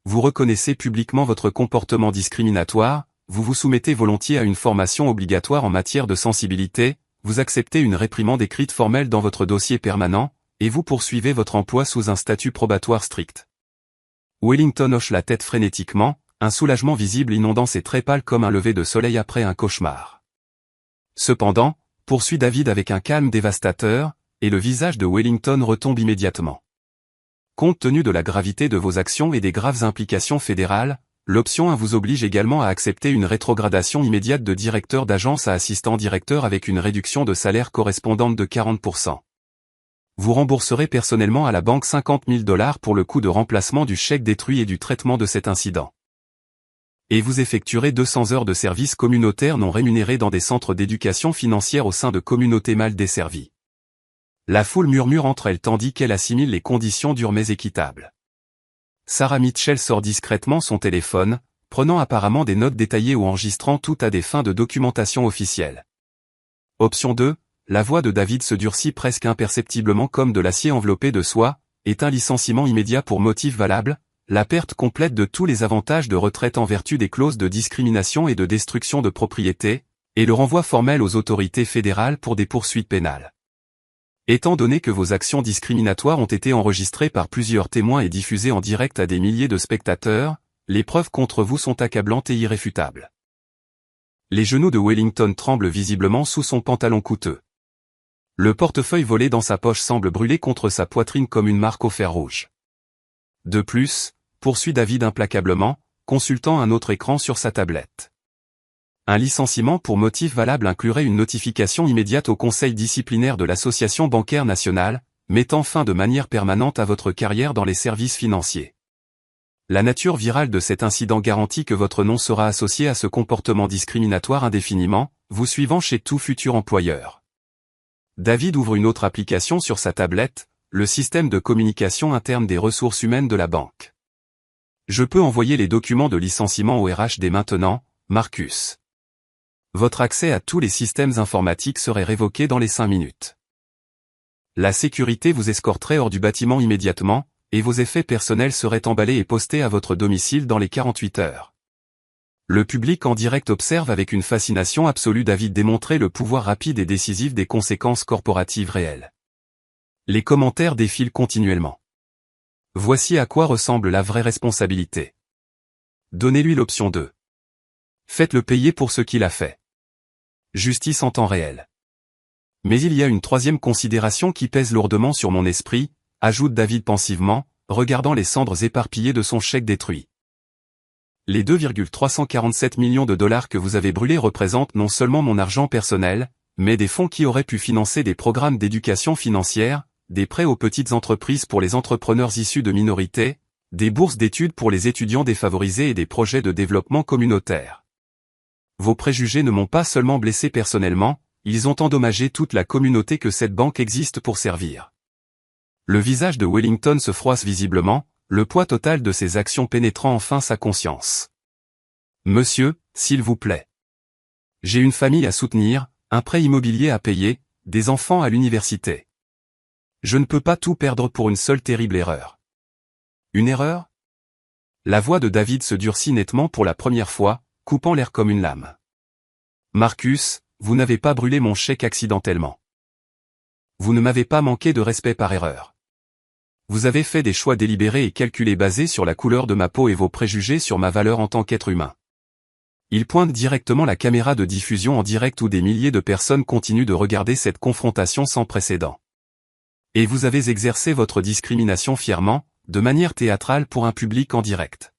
Vous reconnaissez publiquement votre comportement discriminatoire, vous vous soumettez volontiers à une formation obligatoire en matière de sensibilité, vous acceptez une réprimande écrite formelle dans votre dossier permanent, et vous poursuivez votre emploi sous un statut probatoire strict. Wellington hoche la tête frénétiquement, un soulagement visible inondant ses traits pâles comme un lever de soleil après un cauchemar. Cependant, poursuit David avec un calme dévastateur, et le visage de Wellington retombe immédiatement. Compte tenu de la gravité de vos actions et des graves implications fédérales, l'option 1 vous oblige également à accepter une rétrogradation immédiate de directeur d'agence à assistant directeur avec une réduction de salaire correspondante de 40%. Vous rembourserez personnellement à la banque $50 000 pour le coût de remplacement du chèque détruit et du traitement de cet incident. Et vous effectuerez 200 heures de services communautaires non rémunérés dans des centres d'éducation financière au sein de communautés mal desservies. La foule murmure entre elles tandis qu'elle assimile les conditions dures mais équitables. Sarah Mitchell sort discrètement son téléphone, prenant apparemment des notes détaillées ou enregistrant tout à des fins de documentation officielle. Option 2. La voix de David se durcit presque imperceptiblement comme de l'acier enveloppé de soie, est un licenciement immédiat pour motif valable, la perte complète de tous les avantages de retraite en vertu des clauses de discrimination et de destruction de propriété, et le renvoi formel aux autorités fédérales pour des poursuites pénales. Étant donné que vos actions discriminatoires ont été enregistrées par plusieurs témoins et diffusées en direct à des milliers de spectateurs, les preuves contre vous sont accablantes et irréfutables. Les genoux de Wellington tremblent visiblement sous son pantalon coûteux. Le portefeuille volé dans sa poche semble brûler contre sa poitrine comme une marque au fer rouge. De plus, poursuit David implacablement, consultant un autre écran sur sa tablette. Un licenciement pour motif valable inclurait une notification immédiate au conseil disciplinaire de l'Association bancaire nationale, mettant fin de manière permanente à votre carrière dans les services financiers. La nature virale de cet incident garantit que votre nom sera associé à ce comportement discriminatoire indéfiniment, vous suivant chez tout futur employeur. David ouvre une autre application sur sa tablette, le système de communication interne des ressources humaines de la banque. Je peux envoyer les documents de licenciement au RH dès maintenant, Marcus. Votre accès à tous les systèmes informatiques serait révoqué dans les 5 minutes. La sécurité vous escorterait hors du bâtiment immédiatement, et vos effets personnels seraient emballés et postés à votre domicile dans les 48 heures. Le public en direct observe avec une fascination absolue David démontrer le pouvoir rapide et décisif des conséquences corporatives réelles. Les commentaires défilent continuellement. Voici à quoi ressemble la vraie responsabilité. Donnez-lui l'option 2. Faites-le payer pour ce qu'il a fait. Justice en temps réel. Mais il y a une troisième considération qui pèse lourdement sur mon esprit, ajoute David pensivement, regardant les cendres éparpillées de son chèque détruit. Les 2,347 millions de dollars que vous avez brûlés représentent non seulement mon argent personnel, mais des fonds qui auraient pu financer des programmes d'éducation financière, des prêts aux petites entreprises pour les entrepreneurs issus de minorités, des bourses d'études pour les étudiants défavorisés et des projets de développement communautaire. Vos préjugés ne m'ont pas seulement blessé personnellement, ils ont endommagé toute la communauté que cette banque existe pour servir. Le visage de Wellington se froisse visiblement, le poids total de ses actions pénétrant enfin sa conscience. Monsieur, s'il vous plaît. J'ai une famille à soutenir, un prêt immobilier à payer, des enfants à l'université. Je ne peux pas tout perdre pour une seule terrible erreur. Une erreur ? La voix de David se durcit nettement pour la première fois, coupant l'air comme une lame. Marcus, vous n'avez pas brûlé mon chèque accidentellement. Vous ne m'avez pas manqué de respect par erreur. Vous avez fait des choix délibérés et calculés basés sur la couleur de ma peau et vos préjugés sur ma valeur en tant qu'être humain. Il pointe directement la caméra de diffusion en direct où des milliers de personnes continuent de regarder cette confrontation sans précédent. Et vous avez exercé votre discrimination fièrement, de manière théâtrale pour un public en direct.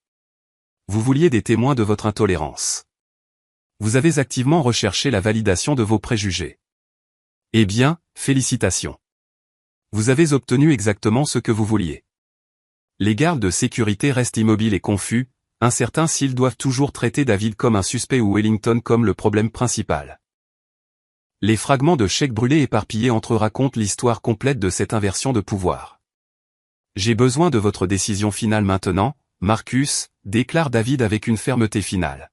Vous vouliez des témoins de votre intolérance. Vous avez activement recherché la validation de vos préjugés. Eh bien, félicitations. Vous avez obtenu exactement ce que vous vouliez. Les gardes de sécurité restent immobiles et confus, incertains s'ils doivent toujours traiter David comme un suspect ou Wellington comme le problème principal. Les fragments de chèques brûlés éparpillés entre eux racontent l'histoire complète de cette inversion de pouvoir. J'ai besoin de votre décision finale maintenant, Marcus, déclare David avec une fermeté finale.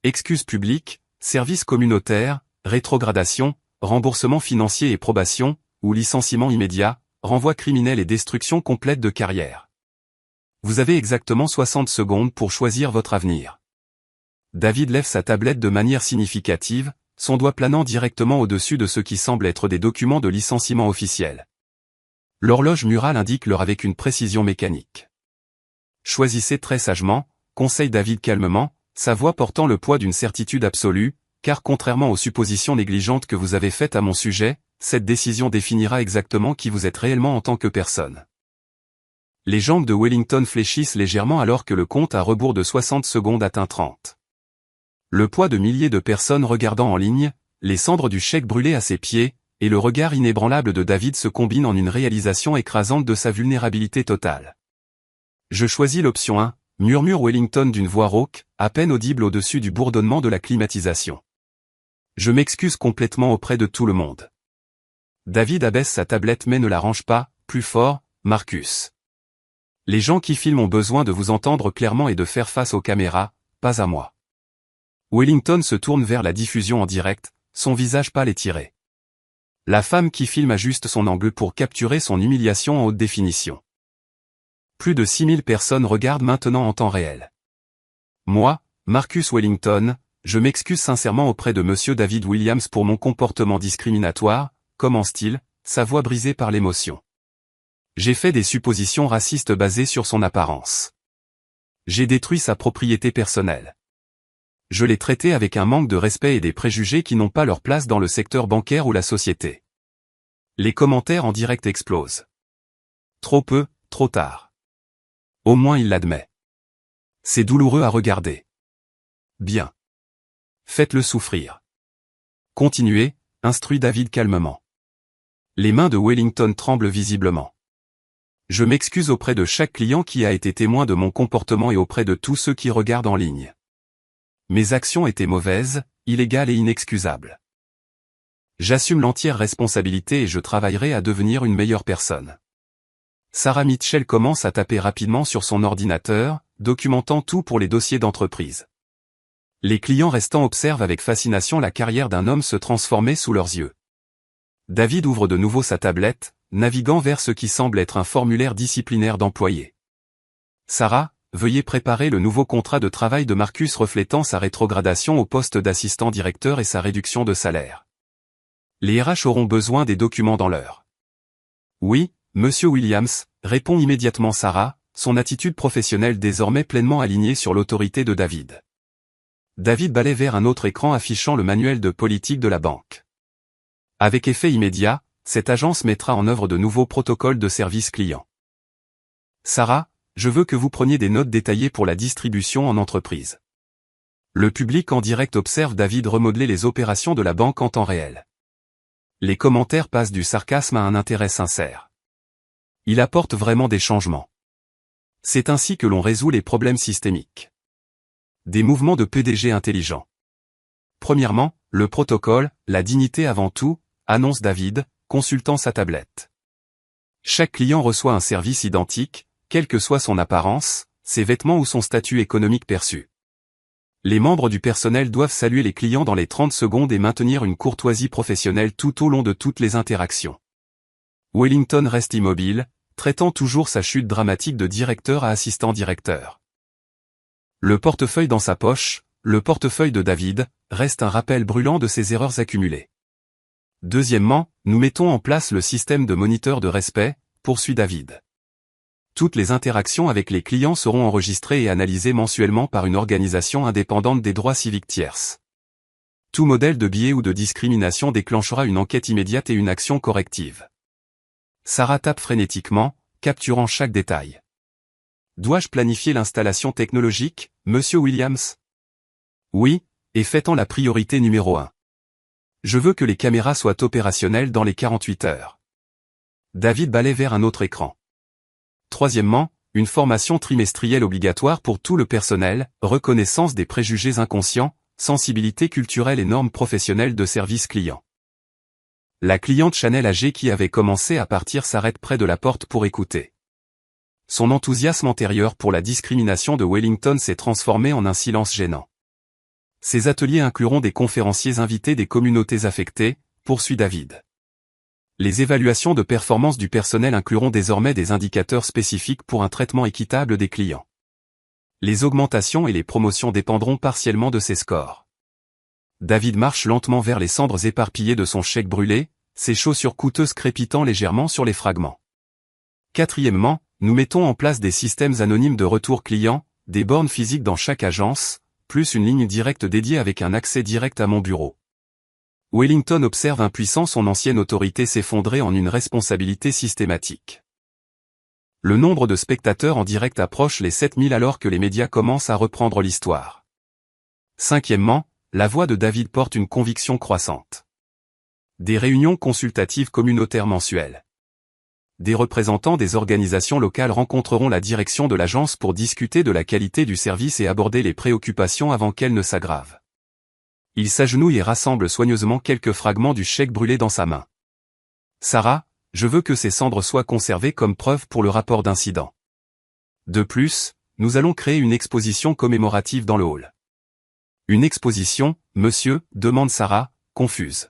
Excuses publiques, services communautaires, rétrogradation, remboursement financier et probation, ou licenciement immédiat, renvoi criminel et destruction complète de carrière. Vous avez exactement 60 secondes pour choisir votre avenir. David lève sa tablette de manière significative, son doigt planant directement au-dessus de ce qui semble être des documents de licenciement officiels. L'horloge murale indique l'heure avec une précision mécanique. Choisissez très sagement, conseille David calmement, sa voix portant le poids d'une certitude absolue, car contrairement aux suppositions négligentes que vous avez faites à mon sujet, cette décision définira exactement qui vous êtes réellement en tant que personne. Les jambes de Wellington fléchissent légèrement alors que le compte à rebours de 60 secondes atteint 30. Le poids de milliers de personnes regardant en ligne, les cendres du chèque brûlées à ses pieds, et le regard inébranlable de David se combinent en une réalisation écrasante de sa vulnérabilité totale. Je choisis l'option 1, murmure Wellington d'une voix rauque, à peine audible au-dessus du bourdonnement de la climatisation. Je m'excuse complètement auprès de tout le monde. David abaisse sa tablette mais ne la range pas, plus fort, Marcus. Les gens qui filment ont besoin de vous entendre clairement et de faire face aux caméras, pas à moi. Wellington se tourne vers la diffusion en direct, son visage pâle et tiré. La femme qui filme ajuste son angle pour capturer son humiliation en haute définition. Plus de 6000 personnes regardent maintenant en temps réel. Moi, Marcus Wellington, je m'excuse sincèrement auprès de Monsieur David Williams pour mon comportement discriminatoire, commence-t-il, sa voix brisée par l'émotion. J'ai fait des suppositions racistes basées sur son apparence. J'ai détruit sa propriété personnelle. Je l'ai traité avec un manque de respect et des préjugés qui n'ont pas leur place dans le secteur bancaire ou la société. Les commentaires en direct explosent. Trop peu, trop tard. Au moins il l'admet. C'est douloureux à regarder. Bien. Faites-le souffrir. Continuez, instruit David calmement. Les mains de Wellington tremblent visiblement. Je m'excuse auprès de chaque client qui a été témoin de mon comportement et auprès de tous ceux qui regardent en ligne. Mes actions étaient mauvaises, illégales et inexcusables. J'assume l'entière responsabilité et je travaillerai à devenir une meilleure personne. Sarah Mitchell commence à taper rapidement sur son ordinateur, documentant tout pour les dossiers d'entreprise. Les clients restants observent avec fascination la carrière d'un homme se transformer sous leurs yeux. David ouvre de nouveau sa tablette, naviguant vers ce qui semble être un formulaire disciplinaire d'employé. Sarah, veuillez préparer le nouveau contrat de travail de Marcus reflétant sa rétrogradation au poste d'assistant directeur et sa réduction de salaire. Les RH auront besoin des documents dans l'heure. Oui, Monsieur Williams, répond immédiatement Sarah, son attitude professionnelle désormais pleinement alignée sur l'autorité de David. David balaie vers un autre écran affichant le manuel de politique de la banque. Avec effet immédiat, cette agence mettra en œuvre de nouveaux protocoles de service client. Sarah, je veux que vous preniez des notes détaillées pour la distribution en entreprise. Le public en direct observe David remodeler les opérations de la banque en temps réel. Les commentaires passent du sarcasme à un intérêt sincère. Il apporte vraiment des changements. C'est ainsi que l'on résout les problèmes systémiques. Des mouvements de PDG intelligents. Premièrement, le protocole, la dignité avant tout, annonce David, consultant sa tablette. Chaque client reçoit un service identique, quelle que soit son apparence, ses vêtements ou son statut économique perçu. Les membres du personnel doivent saluer les clients dans les 30 secondes et maintenir une courtoisie professionnelle tout au long de toutes les interactions. Wellington reste immobile, traitant toujours sa chute dramatique de directeur à assistant directeur. Le portefeuille dans sa poche, le portefeuille de David, reste un rappel brûlant de ses erreurs accumulées. Deuxièmement, nous mettons en place le système de moniteur de respect, poursuit David. Toutes les interactions avec les clients seront enregistrées et analysées mensuellement par une organisation indépendante des droits civiques tierces. Tout modèle de biais ou de discrimination déclenchera une enquête immédiate et une action corrective. Sarah tape frénétiquement, capturant chaque détail. Dois-je planifier l'installation technologique, Monsieur Williams? Oui, et faites-en la priorité numéro 1. Je veux que les caméras soient opérationnelles dans les 48 heures. David balaie vers un autre écran. Troisièmement, une formation trimestrielle obligatoire pour tout le personnel, reconnaissance des préjugés inconscients, sensibilité culturelle et normes professionnelles de service client. La cliente Chanel âgée qui avait commencé à partir s'arrête près de la porte pour écouter. Son enthousiasme antérieur pour la discrimination de Wellington s'est transformé en un silence gênant. Ces ateliers incluront des conférenciers invités des communautés affectées, poursuit David. Les évaluations de performance du personnel incluront désormais des indicateurs spécifiques pour un traitement équitable des clients. Les augmentations et les promotions dépendront partiellement de ces scores. David marche lentement vers les cendres éparpillées de son chèque brûlé, ses chaussures coûteuses crépitant légèrement sur les fragments. Quatrièmement, nous mettons en place des systèmes anonymes de retour client, des bornes physiques dans chaque agence, plus une ligne directe dédiée avec un accès direct à mon bureau. Wellington observe impuissant son ancienne autorité s'effondrer en une responsabilité systématique. Le nombre de spectateurs en direct approche les 7000 alors que les médias commencent à reprendre l'histoire. Cinquièmement, la voix de David porte une conviction croissante. Des réunions consultatives communautaires mensuelles. Des représentants des organisations locales rencontreront la direction de l'agence pour discuter de la qualité du service et aborder les préoccupations avant qu'elles ne s'aggravent. Il s'agenouille et rassemble soigneusement quelques fragments du chèque brûlé dans sa main. Sarah, je veux que ces cendres soient conservées comme preuve pour le rapport d'incident. De plus, nous allons créer une exposition commémorative dans le hall. Une exposition, monsieur, demande Sarah, confuse.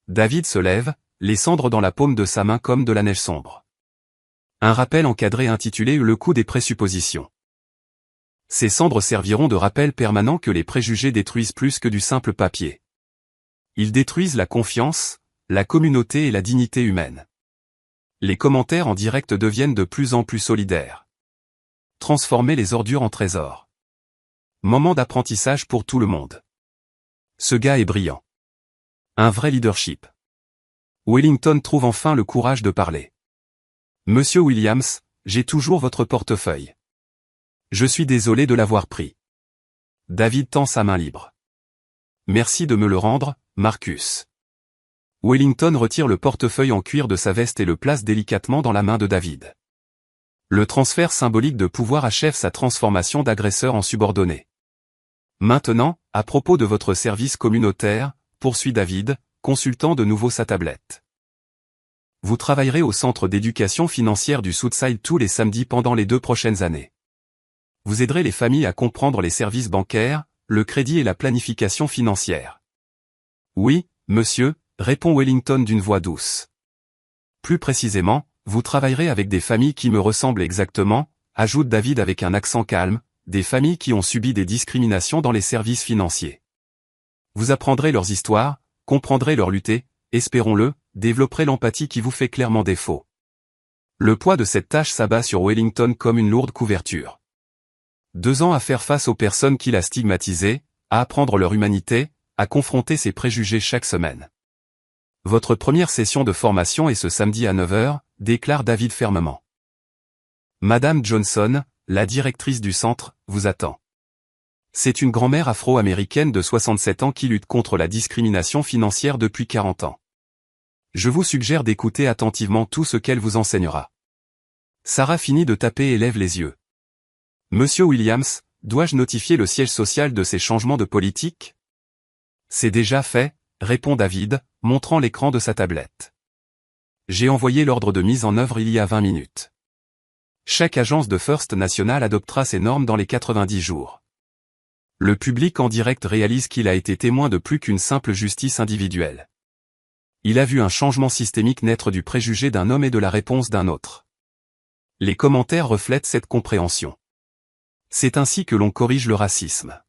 David se lève, les cendres dans la paume de sa main comme de la neige sombre. Un rappel encadré intitulé « Le coût des présuppositions ». Ces cendres serviront de rappel permanent que les préjugés détruisent plus que du simple papier. Ils détruisent la confiance, la communauté et la dignité humaine. Les commentaires en direct deviennent de plus en plus solidaires. Transformer les ordures en trésors. Moment d'apprentissage pour tout le monde. Ce gars est brillant. Un vrai leadership. Wellington trouve enfin le courage de parler. Monsieur Williams, j'ai toujours votre portefeuille. Je suis désolé de l'avoir pris. David tend sa main libre. Merci de me le rendre, Marcus. Wellington retire le portefeuille en cuir de sa veste et le place délicatement dans la main de David. Le transfert symbolique de pouvoir achève sa transformation d'agresseur en subordonné. Maintenant, à propos de votre service communautaire, poursuit David, consultant de nouveau sa tablette. Vous travaillerez au centre d'éducation financière du Southside tous les samedis pendant les 2 prochaines années. Vous aiderez les familles à comprendre les services bancaires, le crédit et la planification financière. Oui, monsieur, répond Wellington d'une voix douce. Plus précisément, vous travaillerez avec des familles qui me ressemblent exactement, ajoute David avec un accent calme, des familles qui ont subi des discriminations dans les services financiers. Vous apprendrez leurs histoires, comprendrez leur lutte, espérons-le, développerez l'empathie qui vous fait clairement défaut. Le poids de cette tâche s'abat sur Wellington comme une lourde couverture. 2 ans à faire face aux personnes qu'il a stigmatisées, à apprendre leur humanité, à confronter ses préjugés chaque semaine. Votre première session de formation est ce samedi à 9h, déclare David fermement. Madame Johnson, la directrice du centre, vous attend. C'est une grand-mère afro-américaine de 67 ans qui lutte contre la discrimination financière depuis 40 ans. Je vous suggère d'écouter attentivement tout ce qu'elle vous enseignera. Sarah finit de taper et lève les yeux. Monsieur Williams, dois-je notifier le siège social de ces changements de politique? C'est déjà fait, répond David, montrant l'écran de sa tablette. J'ai envoyé l'ordre de mise en œuvre il y a 20 minutes. Chaque agence de First National adoptera ces normes dans les 90 jours. Le public en direct réalise qu'il a été témoin de plus qu'une simple justice individuelle. Il a vu un changement systémique naître du préjugé d'un homme et de la réponse d'un autre. Les commentaires reflètent cette compréhension. C'est ainsi que l'on corrige le racisme.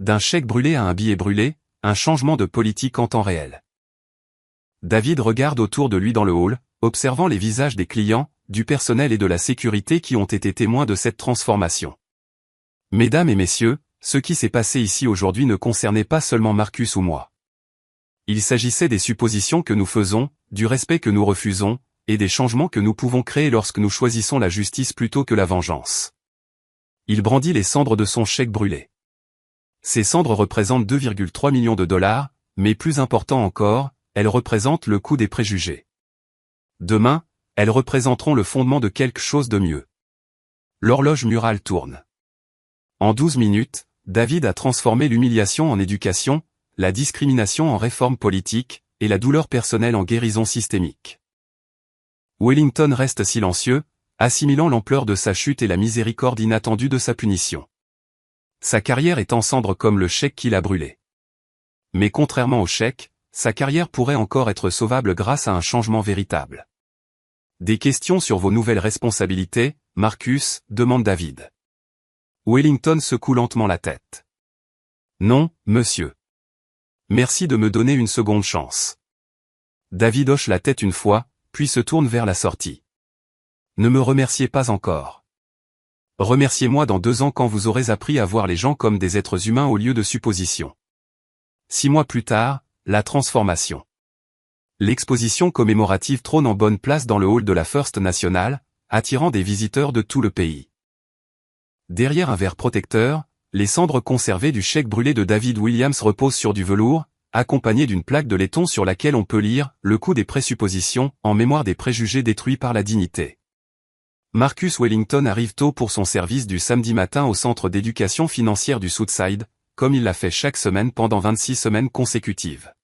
D'un chèque brûlé à un billet brûlé, un changement de politique en temps réel. David regarde autour de lui dans le hall, observant les visages des clients, du personnel et de la sécurité qui ont été témoins de cette transformation. Mesdames et messieurs, ce qui s'est passé ici aujourd'hui ne concernait pas seulement Marcus ou moi. Il s'agissait des suppositions que nous faisons, du respect que nous refusons, et des changements que nous pouvons créer lorsque nous choisissons la justice plutôt que la vengeance. Il brandit les cendres de son chèque brûlé. Ces cendres représentent 2,3 millions de dollars, mais plus important encore, elles représentent le coût des préjugés. Demain, elles représenteront le fondement de quelque chose de mieux. L'horloge murale tourne. En 12 minutes, David a transformé l'humiliation en éducation, la discrimination en réforme politique, et la douleur personnelle en guérison systémique. Wellington reste silencieux, assimilant l'ampleur de sa chute et la miséricorde inattendue de sa punition. Sa carrière est en cendres comme le chèque qu'il a brûlé. Mais contrairement au chèque, sa carrière pourrait encore être sauvable grâce à un changement véritable. Des questions sur vos nouvelles responsabilités, Marcus, demande David. Wellington secoue lentement la tête. Non, monsieur. Merci de me donner une seconde chance. David hoche la tête une fois, puis se tourne vers la sortie. Ne me remerciez pas encore. Remerciez-moi dans 2 ans quand vous aurez appris à voir les gens comme des êtres humains au lieu de suppositions. 6 mois plus tard, la transformation. L'exposition commémorative trône en bonne place dans le hall de la First National, attirant des visiteurs de tout le pays. Derrière un verre protecteur, les cendres conservées du chèque brûlé de David Williams reposent sur du velours, accompagnées d'une plaque de laiton sur laquelle on peut lire « Le coup des présuppositions, en mémoire des préjugés détruits par la dignité ». Marcus Wellington arrive tôt pour son service du samedi matin au centre d'éducation financière du Southside, comme il l'a fait chaque semaine pendant 26 semaines consécutives.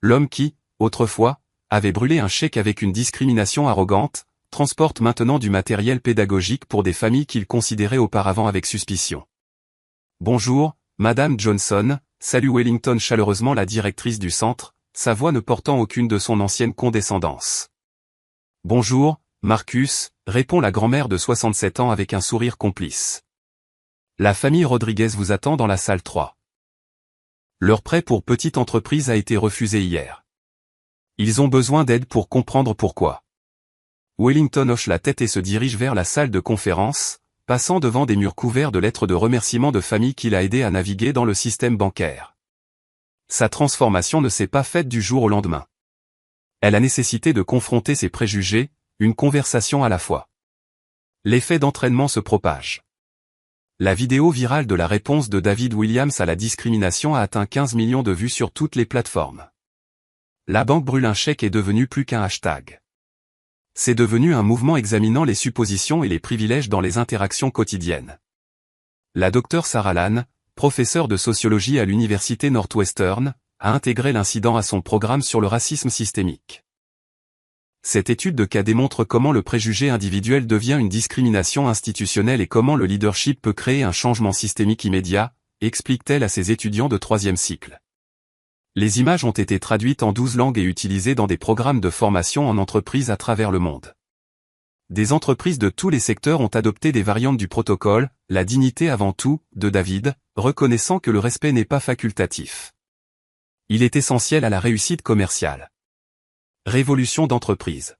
L'homme qui, autrefois, avait brûlé un chèque avec une discrimination arrogante, transporte maintenant du matériel pédagogique pour des familles qu'il considérait auparavant avec suspicion. Bonjour, Madame Johnson, salue Wellington chaleureusement la directrice du centre, sa voix ne portant aucune de son ancienne condescendance. Bonjour, Marcus, répond la grand-mère de 67 ans avec un sourire complice. La famille Rodriguez vous attend dans la salle 3. Leur prêt pour petite entreprise a été refusé hier. Ils ont besoin d'aide pour comprendre pourquoi. Wellington hoche la tête et se dirige vers la salle de conférence, passant devant des murs couverts de lettres de remerciement de familles qu'il a aidé à naviguer dans le système bancaire. Sa transformation ne s'est pas faite du jour au lendemain. Elle a nécessité de confronter ses préjugés, une conversation à la fois. L'effet d'entraînement se propage. La vidéo virale de la réponse de David Williams à la discrimination a atteint 15 millions de vues sur toutes les plateformes. La banque brûle un chèque est devenu plus qu'un hashtag. C'est devenu un mouvement examinant les suppositions et les privilèges dans les interactions quotidiennes. La docteure Sarah Lane, professeure de sociologie à l'université Northwestern, a intégré l'incident à son programme sur le racisme systémique. Cette étude de cas démontre comment le préjugé individuel devient une discrimination institutionnelle et comment le leadership peut créer un changement systémique immédiat, explique-t-elle à ses étudiants de 3e cycle. Les images ont été traduites en 12 langues et utilisées dans des programmes de formation en entreprise à travers le monde. Des entreprises de tous les secteurs ont adopté des variantes du protocole, la dignité avant tout, de David, reconnaissant que le respect n'est pas facultatif. Il est essentiel à la réussite commerciale. Révolution d'entreprise.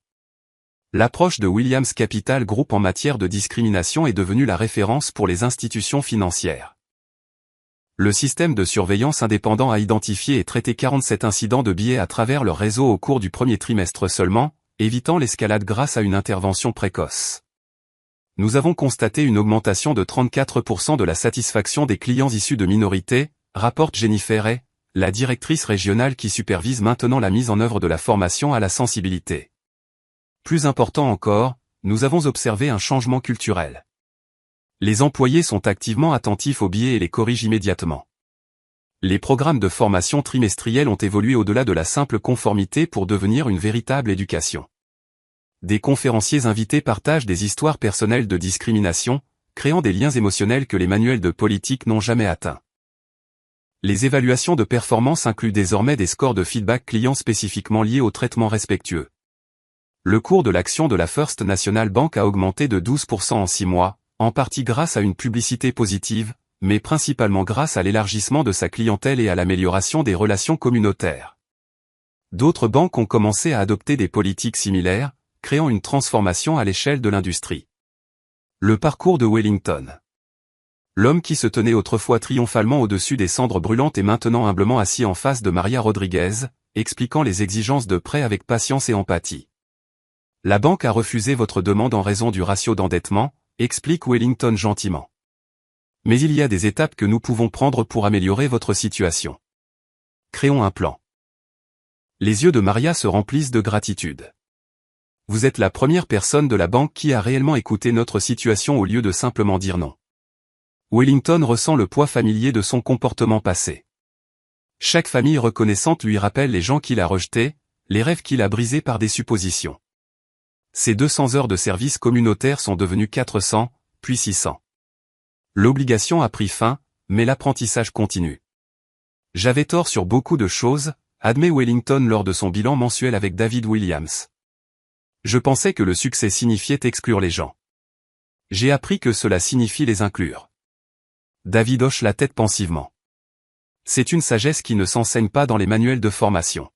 L'approche de Williams Capital Group en matière de discrimination est devenue la référence pour les institutions financières. Le système de surveillance indépendant a identifié et traité 47 incidents de biais à travers leur réseau au cours du premier trimestre seulement, évitant l'escalade grâce à une intervention précoce. Nous avons constaté une augmentation de 34% de la satisfaction des clients issus de minorités, rapporte Jennifer Hay, la directrice régionale qui supervise maintenant la mise en œuvre de la formation à la sensibilité. Plus important encore, nous avons observé un changement culturel. Les employés sont activement attentifs aux biais et les corrigent immédiatement. Les programmes de formation trimestriels ont évolué au-delà de la simple conformité pour devenir une véritable éducation. Des conférenciers invités partagent des histoires personnelles de discrimination, créant des liens émotionnels que les manuels de politique n'ont jamais atteints. Les évaluations de performance incluent désormais des scores de feedback client spécifiquement liés au traitement respectueux. Le cours de l'action de la First National Bank a augmenté de 12% en 6 mois, en partie grâce à une publicité positive, mais principalement grâce à l'élargissement de sa clientèle et à l'amélioration des relations communautaires. D'autres banques ont commencé à adopter des politiques similaires, créant une transformation à l'échelle de l'industrie. Le parcours de Wellington. L'homme qui se tenait autrefois triomphalement au-dessus des cendres brûlantes est maintenant humblement assis en face de Maria Rodriguez, expliquant les exigences de prêt avec patience et empathie. La banque a refusé votre demande en raison du ratio d'endettement, explique Wellington gentiment. Mais il y a des étapes que nous pouvons prendre pour améliorer votre situation. Créons un plan. Les yeux de Maria se remplissent de gratitude. Vous êtes la première personne de la banque qui a réellement écouté notre situation au lieu de simplement dire non. Wellington ressent le poids familier de son comportement passé. Chaque famille reconnaissante lui rappelle les gens qu'il a rejetés, les rêves qu'il a brisés par des suppositions. Ces 200 heures de service communautaire sont devenues 400, puis 600. L'obligation a pris fin, mais l'apprentissage continue. J'avais tort sur beaucoup de choses, admet Wellington lors de son bilan mensuel avec David Williams. Je pensais que le succès signifiait exclure les gens. J'ai appris que cela signifie les inclure. David hoche la tête pensivement. C'est une sagesse qui ne s'enseigne pas dans les manuels de formation.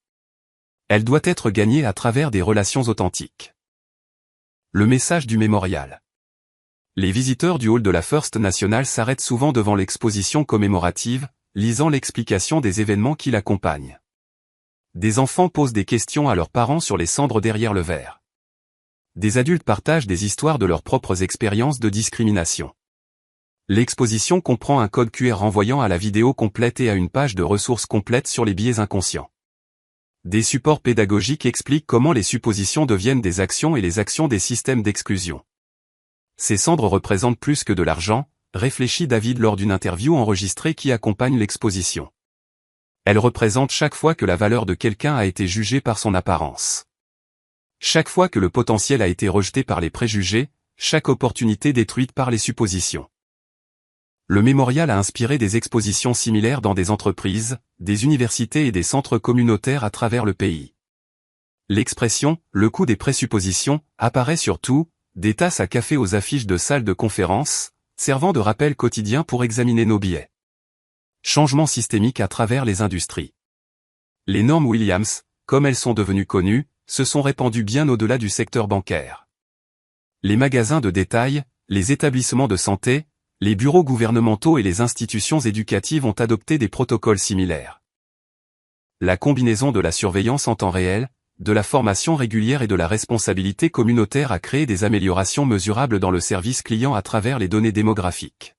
Elle doit être gagnée à travers des relations authentiques. Le message du mémorial. Les visiteurs du hall de la First National s'arrêtent souvent devant l'exposition commémorative, lisant l'explication des événements qui l'accompagnent. Des enfants posent des questions à leurs parents sur les cendres derrière le verre. Des adultes partagent des histoires de leurs propres expériences de discrimination. L'exposition comprend un code QR renvoyant à la vidéo complète et à une page de ressources complètes sur les biais inconscients. Des supports pédagogiques expliquent comment les suppositions deviennent des actions et les actions des systèmes d'exclusion. Ces cendres représentent plus que de l'argent, réfléchit David lors d'une interview enregistrée qui accompagne l'exposition. Elles représentent chaque fois que la valeur de quelqu'un a été jugée par son apparence. Chaque fois que le potentiel a été rejeté par les préjugés, chaque opportunité détruite par les suppositions. Le mémorial a inspiré des expositions similaires dans des entreprises, des universités et des centres communautaires à travers le pays. L'expression « le coût des présuppositions » apparaît surtout, des tasses à café aux affiches de salles de conférence, servant de rappel quotidien pour examiner nos billets. Changement systémique à travers les industries. Les normes Williams, comme elles sont devenues connues, se sont répandues bien au-delà du secteur bancaire. Les magasins de détail, les établissements de santé, les bureaux gouvernementaux et les institutions éducatives ont adopté des protocoles similaires. La combinaison de la surveillance en temps réel, de la formation régulière et de la responsabilité communautaire a créé des améliorations mesurables dans le service client à travers les données démographiques.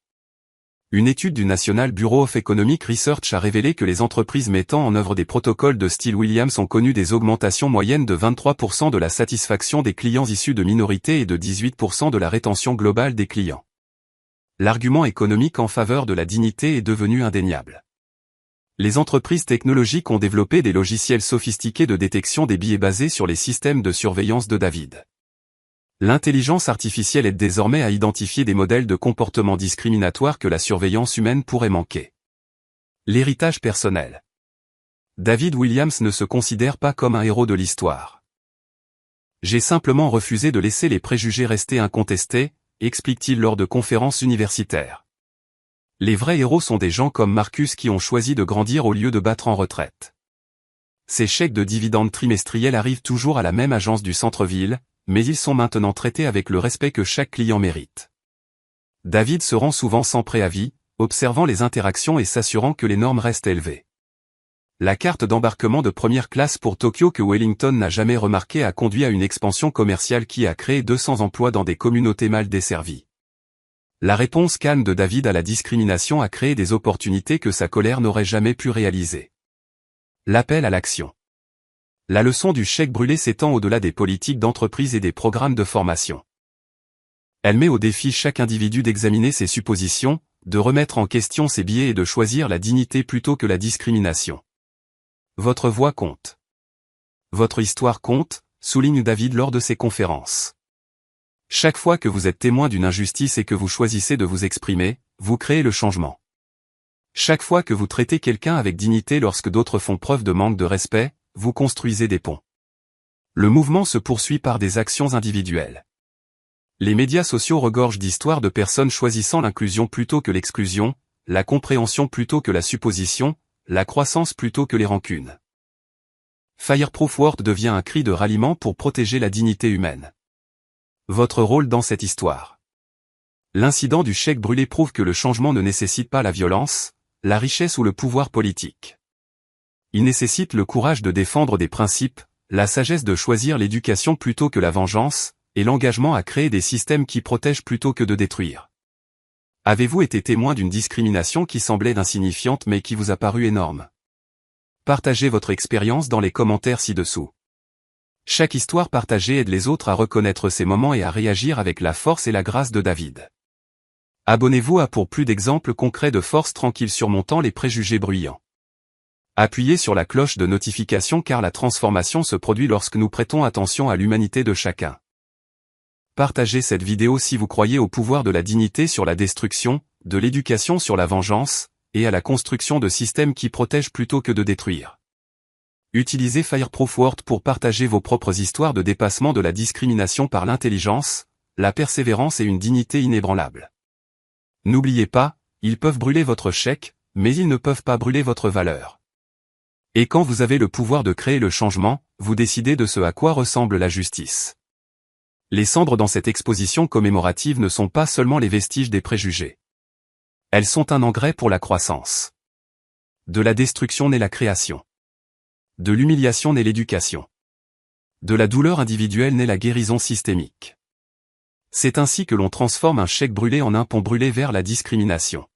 Une étude du National Bureau of Economic Research a révélé que les entreprises mettant en œuvre des protocoles de style Williams ont connu des augmentations moyennes de 23% de la satisfaction des clients issus de minorités et de 18% de la rétention globale des clients. L'argument économique en faveur de la dignité est devenu indéniable. Les entreprises technologiques ont développé des logiciels sophistiqués de détection des biais basés sur les systèmes de surveillance de David. L'intelligence artificielle aide désormais à identifier des modèles de comportement discriminatoire que la surveillance humaine pourrait manquer. L'héritage personnel. David Williams ne se considère pas comme un héros de l'histoire. J'ai simplement refusé de laisser les préjugés rester incontestés, explique-t-il lors de conférences universitaires. Les vrais héros sont des gens comme Marcus qui ont choisi de grandir au lieu de battre en retraite. Ces chèques de dividendes trimestriels arrivent toujours à la même agence du centre-ville, mais ils sont maintenant traités avec le respect que chaque client mérite. David se rend souvent sans préavis, observant les interactions et s'assurant que les normes restent élevées. La carte d'embarquement de première classe pour Tokyo que Wellington n'a jamais remarqué a conduit à une expansion commerciale qui a créé 200 emplois dans des communautés mal desservies. La réponse calme de David à la discrimination a créé des opportunités que sa colère n'aurait jamais pu réaliser. L'appel à l'action. La leçon du chèque brûlé s'étend au-delà des politiques d'entreprise et des programmes de formation. Elle met au défi chaque individu d'examiner ses suppositions, de remettre en question ses biais et de choisir la dignité plutôt que la discrimination. Votre voix compte. Votre histoire compte, souligne David lors de ses conférences. Chaque fois que vous êtes témoin d'une injustice et que vous choisissez de vous exprimer, vous créez le changement. Chaque fois que vous traitez quelqu'un avec dignité lorsque d'autres font preuve de manque de respect, vous construisez des ponts. Le mouvement se poursuit par des actions individuelles. Les médias sociaux regorgent d'histoires de personnes choisissant l'inclusion plutôt que l'exclusion, la compréhension plutôt que la supposition, la croissance plutôt que les rancunes. Fireproof World devient un cri de ralliement pour protéger la dignité humaine. Votre rôle dans cette histoire. L'incident du chèque brûlé prouve que le changement ne nécessite pas la violence, la richesse ou le pouvoir politique. Il nécessite le courage de défendre des principes, la sagesse de choisir l'éducation plutôt que la vengeance, et l'engagement à créer des systèmes qui protègent plutôt que de détruire. Avez-vous été témoin d'une discrimination qui semblait insignifiante mais qui vous a paru énorme? Partagez votre expérience dans les commentaires ci-dessous. Chaque histoire partagée aide les autres à reconnaître ces moments et à réagir avec la force et la grâce de David. Abonnez-vous à pour plus d'exemples concrets de force tranquille surmontant les préjugés bruyants. Appuyez sur la cloche de notification car la transformation se produit lorsque nous prêtons attention à l'humanité de chacun. Partagez cette vidéo si vous croyez au pouvoir de la dignité sur la destruction, de l'éducation sur la vengeance, et à la construction de systèmes qui protègent plutôt que de détruire. Utilisez Fireproof Word pour partager vos propres histoires de dépassement de la discrimination par l'intelligence, la persévérance et une dignité inébranlable. N'oubliez pas, ils peuvent brûler votre chèque, mais ils ne peuvent pas brûler votre valeur. Et quand vous avez le pouvoir de créer le changement, vous décidez de ce à quoi ressemble la justice. Les cendres dans cette exposition commémorative ne sont pas seulement les vestiges des préjugés. Elles sont un engrais pour la croissance. De la destruction naît la création. De l'humiliation naît l'éducation. De la douleur individuelle naît la guérison systémique. C'est ainsi que l'on transforme un chèque brûlé en un pont brûlé vers la discrimination.